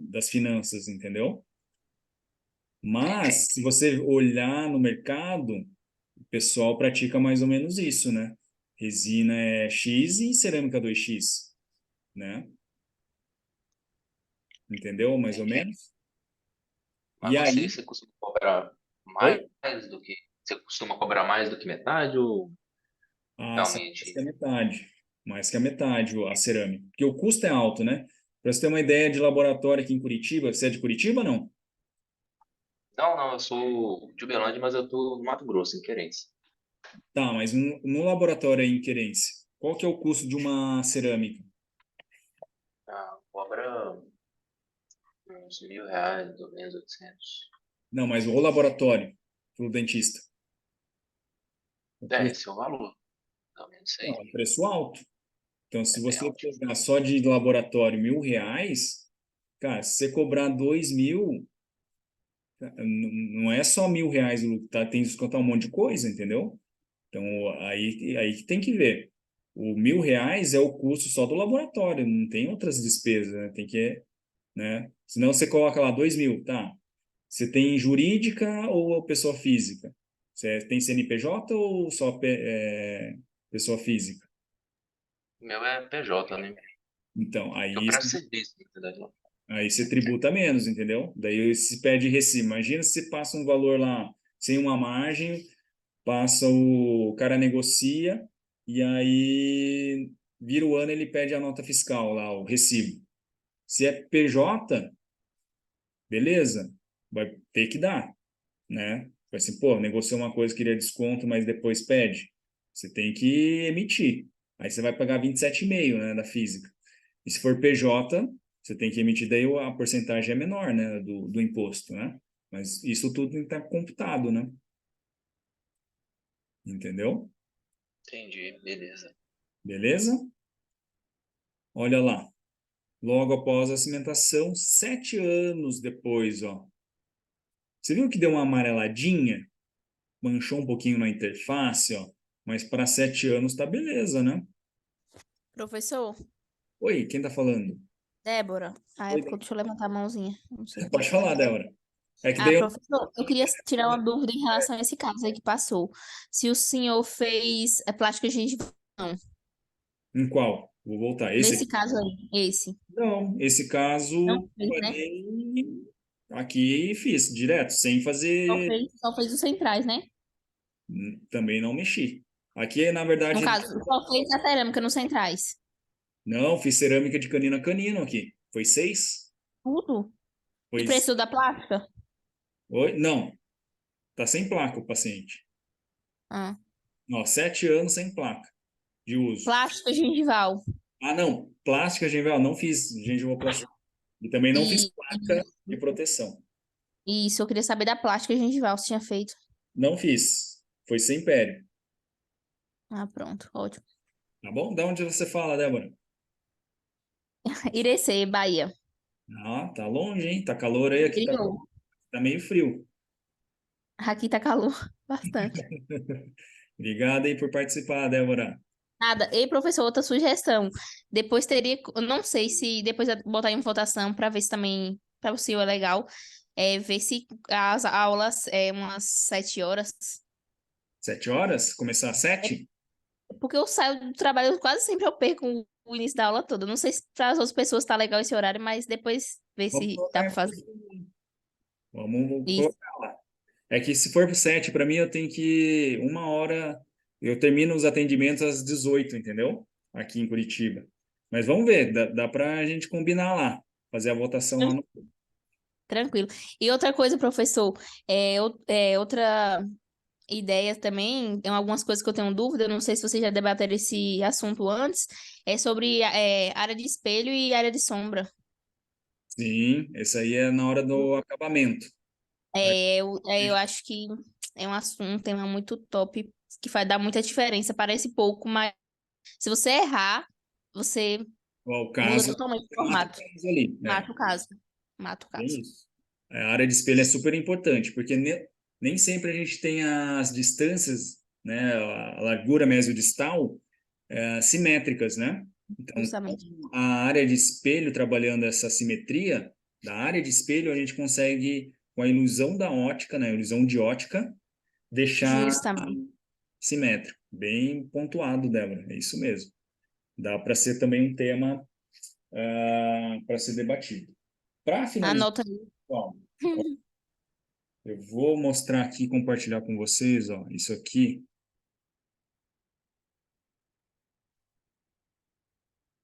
das finanças, entendeu? Mas, se você olhar no mercado, o pessoal pratica mais ou menos isso, né? Resina é X e cerâmica 2x, né? Entendeu? Mais ou menos. Mas E aí, você costuma cobrar oi? mais do que você costuma cobrar mais do que metade ou Ah, mais que a realmente? metade. Mais que a metade a cerâmica. Porque o custo é alto, né? Para você ter uma ideia de laboratório aqui em Curitiba, você é de Curitiba ou não? Não, não, eu sou de Uberlândia, mas eu tô no Mato Grosso, em Querência. Tá, mas no laboratório aí em Querência, qual que é o custo de uma cerâmica? Cobra uns R$ 1.000, mais ou menos 800. Não, mas o laboratório para o dentista. O custo Esse é o valor. Também não sei. não, é um preço alto. Então, se É bem você alto. pegar só de laboratório R$ 1.000, cara, se você cobrar 2.000, não é só R$ 1.000 o lucro, tá? Tem que descontar um monte de coisa, entendeu? Então, aí que tem que ver. O R$ 1.000 é o custo só do laboratório, não tem outras despesas, né? Tem que, né? Senão você coloca lá 2.000, tá? Você tem jurídica ou pessoa física? Você tem CNPJ ou só pessoa física? O meu é PJ, né? Então, Eu presto serviço, na verdade. Não. aí você tributa menos, entendeu? Daí se pede recibo. Imagina se você passa um valor lá sem uma margem, passa o cara negocia e aí vira o ano ele pede a nota fiscal lá, o recibo. Se é PJ, beleza, vai ter que dar, né? Vai assim, pô, negociou uma coisa, queria desconto, mas depois pede. Você tem que emitir. Aí você vai pagar 27,5, né, da física. E se for PJ, você tem que emitir, daí a porcentagem é menor, né, do imposto, né? Mas isso tudo tem que estar computado, né? Entendeu? Entendi, beleza. Beleza? Olha lá. Logo após a cimentação, 7 anos depois, ó. Você viu que deu uma amareladinha? Manchou um pouquinho na interface, ó. Mas para 7 anos tá beleza, né? Professor, Oi, quem tá falando? Débora. Ah, é Oi, porque deixa eu levantar a mãozinha. Não sei. pode falar, Débora. É que Ah, daí eu... professor, eu queria tirar uma dúvida em relação a esse caso aí que passou. Se o senhor fez plástica gengival, não. Em qual? Vou voltar. Esse Nesse aqui? caso aí, esse. Não, esse caso Não fez, né? parei aqui e fiz direto, sem fazer. Só fez os centrais, né? Também não mexi. Aqui, na No verdade, caso, só fez a cerâmica nos centrais. não, fiz cerâmica de canino a canino aqui. Foi 6? Tudo. E Foi. preço da plástica? Oi? Não, tá sem placa o paciente. Ah. Ó, 7 anos sem placa de uso. Plástica gengival. Ah, não, plástica gengival, não fiz gengivoplastia. E também não fiz E placa de proteção. isso, eu queria saber da plástica gengival, se tinha feito. Não fiz. Foi sem pério. Ah, pronto, ótimo. Tá bom? Da onde você fala, Débora? Irecê, Bahia. Ah, tá longe, hein? Tá calor aí, aqui tá, Interior. tá meio frio. Aqui tá calor, bastante. Obrigado aí por participar, Débora. Nada. Ei, professor, outra sugestão. Depois teria, eu não sei se depois botar em votação para ver se também para o senhor é legal, ver se as aulas umas 7 horas. 7 horas? Começar às 7? Porque eu saio do trabalho, quase sempre eu perco o início da aula toda. Não sei se para as outras pessoas tá legal esse horário, mas depois ver Vamos se dá colocar para em fazer. votação. Vamos Isso. colocar lá. É que se for para 7, para mim eu tenho que 1 hora. Eu termino os atendimentos às 18, entendeu? Aqui em Curitiba. Mas vamos ver, dá para a gente combinar lá, fazer a votação lá no. Tranquilo. E outra coisa, professor, outra ideia também, tem algumas coisas que eu tenho dúvida, eu não sei se vocês já debateram esse assunto antes, é sobre área de espelho e área de sombra. Sim, esse aí é na hora do acabamento. Aí, Eu acho que é um tema muito top, que vai dar muita diferença, parece pouco, mas se você errar, você ó, o muda caso, totalmente o mata o formato. caso ali, né? Mata o caso. Mata o Tem caso. isso. A área de espelho é super importante, porque nem sempre a gente tem as distâncias, né, a largura mesodistal, simétricas, né? Então, Justamente. com a área de espelho trabalhando essa simetria, da área de espelho a gente consegue, com a ilusão da ótica, né, a ilusão de ótica, deixar Justamente. simétrico. Bem pontuado, Débora, é isso mesmo. Dá para ser também um tema para ser debatido. Para finalizar, Anota aí. ó, eu vou mostrar aqui, compartilhar com vocês, ó, isso aqui.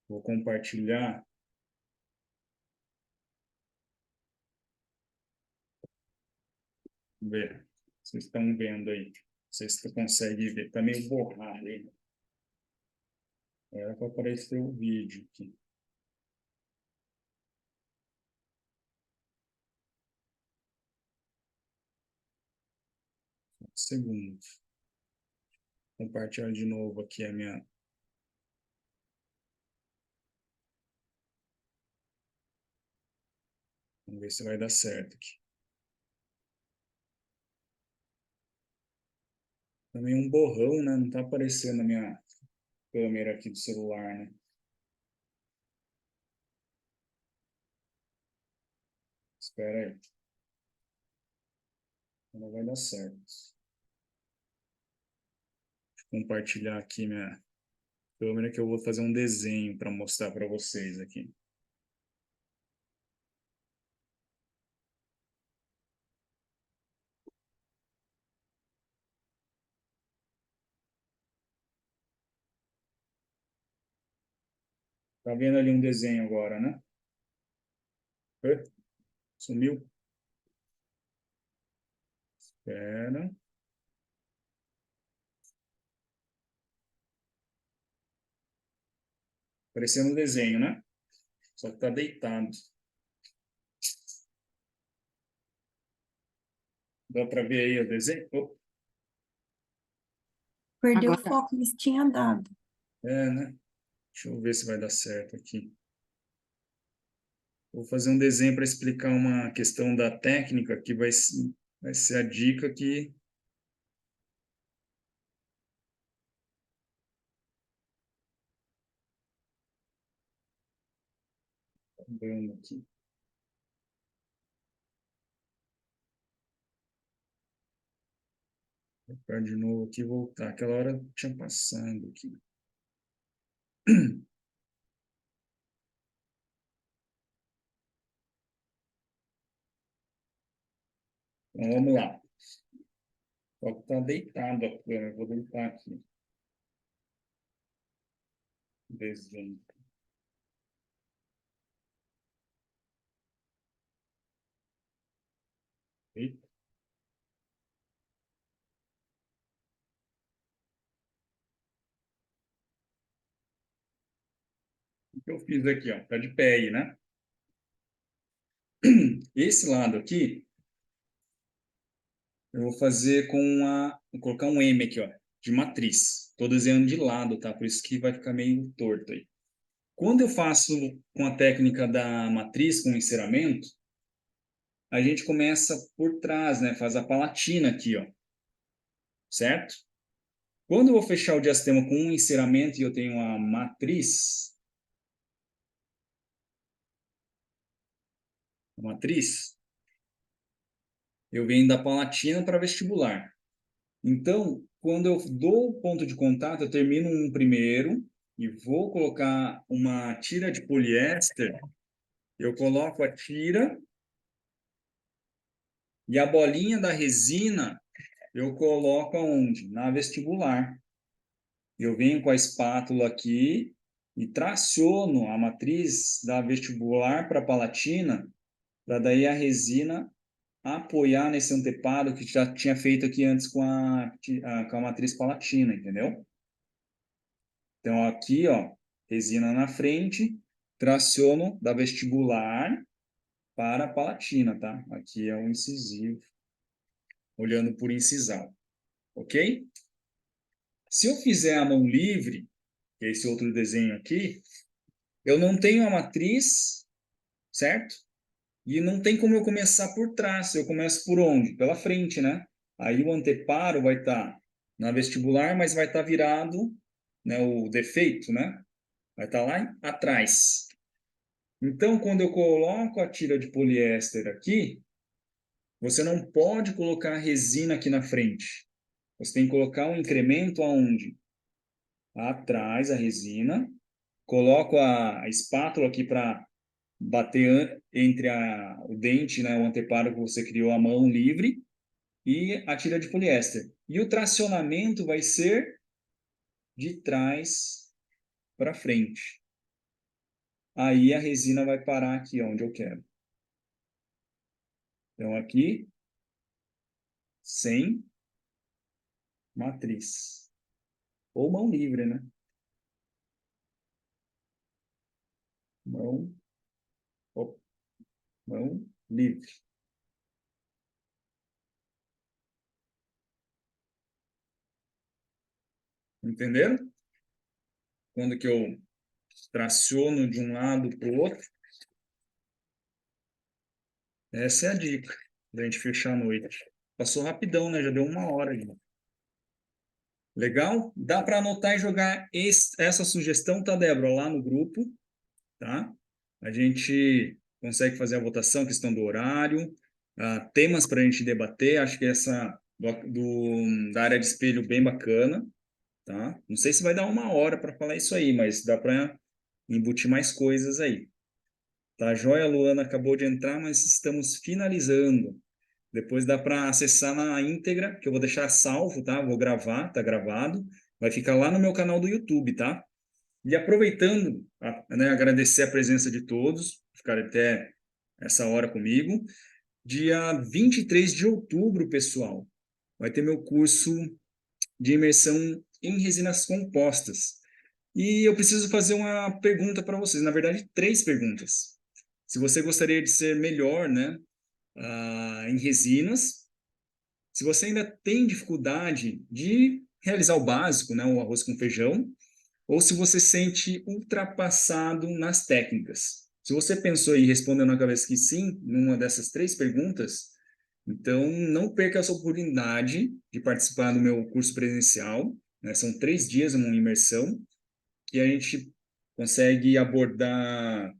Vou compartilhar. Vamos ver. Vocês estão vendo aí. Não sei se você consegue ver. Está meio borrado aí. Era para aparecer o vídeo aqui. Um segundo. Compartilhar de novo aqui a minha. Vamos ver se vai dar certo aqui. Também um borrão, né? Não está aparecendo na minha câmera aqui do celular, né? Espera aí. Não vai dar certo. Vou compartilhar aqui minha câmera que eu vou fazer um desenho para mostrar para vocês aqui. Tá vendo ali um desenho agora, né? Oi? Sumiu? Espera. Aparecendo um desenho, né? Só que tá deitado. Dá para ver aí o desenho? Oh, Perdeu o Agora, foco, mas tinha dado. é, né? Deixa eu ver se vai dar certo aqui. Vou fazer um desenho para explicar uma questão da técnica que vai ser a dica que... Tá dando aqui. Vou pegar de novo aqui e voltar. Aquela hora tinha passando aqui. Então, vamos lá. Só que tá deitado a câmera. Vou deitar aqui. Desenho. Eita. O que eu fiz aqui, ó? Tá de pé aí, né? Esse lado aqui, eu vou fazer com a... Vou colocar um M aqui, ó. De matriz. Tô desenhando de lado, tá? Por isso que vai ficar meio torto aí. Quando eu faço com a técnica da matriz, com o enceramento, a gente começa por trás, né? Faz a palatina aqui, ó. Certo? Quando eu vou fechar o diastema com um enceramento e eu tenho a matriz, eu venho da palatina para vestibular. Então, quando eu dou o ponto de contato, eu termino um primeiro e vou colocar uma tira de poliéster. Eu coloco a tira e a bolinha da resina eu coloco aonde? Na vestibular. Eu venho com a espátula aqui e traciono a matriz da vestibular para a palatina, para daí a resina apoiar nesse anteparo que já tinha feito aqui antes com a matriz palatina, entendeu? Então, aqui, ó, resina na frente, traciono da vestibular para a palatina, tá? Aqui é o incisivo, olhando por incisal, ok? Se eu fizer a mão livre, que é esse outro desenho aqui, eu não tenho a matriz, certo? E não tem como eu começar por trás. Eu começo por onde? Pela frente, né? Aí o anteparo vai estar na vestibular, mas vai estar virado, né, o defeito, né? Vai estar lá atrás. Então, quando eu coloco a tira de poliéster aqui, você não pode colocar a resina aqui na frente. Você tem que colocar um incremento aonde? Atrás a resina. Coloco a espátula aqui para bater entre o dente, né, o anteparo que você criou, a mão livre, e a tira de poliéster. E o tracionamento vai ser de trás para frente. Aí a resina vai parar aqui onde eu quero. Então aqui sem matriz. Ou mão livre, né? Mão, mão livre. Entenderam? Quando que eu traciono de um lado para o outro. Essa é a dica da gente fechar a noite. Passou rapidão, né? Já deu 1 hora. Já. Legal? Dá para anotar e jogar essa sugestão, tá, Débora? Lá no grupo, tá? A gente consegue fazer a votação, questão do horário, temas para a gente debater. Acho que essa da área de espelho bem bacana, tá? Não sei se vai dar 1 hora para falar isso aí, mas dá para embutir mais coisas aí. Tá joia, a Luana acabou de entrar, mas estamos finalizando. Depois dá para acessar na íntegra, que eu vou deixar salvo, tá? Vou gravar, tá gravado. Vai ficar lá no meu canal do YouTube, tá? E aproveitando, né, agradecer a presença de todos, ficaram até essa hora comigo. Dia 23 de outubro, pessoal, vai ter meu curso de imersão em resinas compostas. E eu preciso fazer uma pergunta para vocês, na verdade, 3 perguntas. Se você gostaria de ser melhor, né, em resinas, se você ainda tem dificuldade de realizar o básico, né, o arroz com feijão, ou se você sente ultrapassado nas técnicas. Se você pensou e respondeu na cabeça que sim, numa dessas 3 perguntas, então não perca essa oportunidade de participar do meu curso presencial, né? São 3 dias, uma imersão, e a gente consegue abordar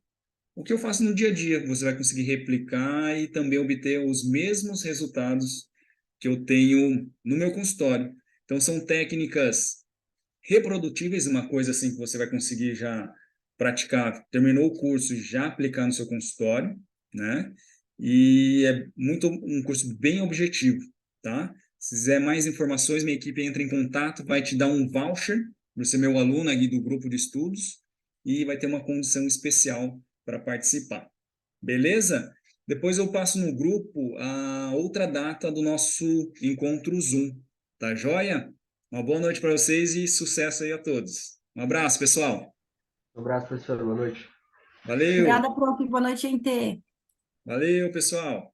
o que eu faço no dia a dia. Você vai conseguir replicar e também obter os mesmos resultados que eu tenho no meu consultório. Então, são técnicas reprodutíveis, uma coisa assim que você vai conseguir já praticar, terminou o curso, já aplicar no seu consultório, né? E é um curso bem objetivo, tá? Se quiser mais informações, minha equipe entra em contato, vai te dar um voucher, você é meu aluno aqui do grupo de estudos, e vai ter uma condição especial para participar. Beleza? Depois eu passo no grupo a outra data do nosso encontro Zoom. Tá joia? Uma boa noite para vocês e sucesso aí a todos. Um abraço, pessoal. Um abraço, professor. Boa noite. Valeu. Obrigada, prof. Boa noite, gente. Valeu, pessoal.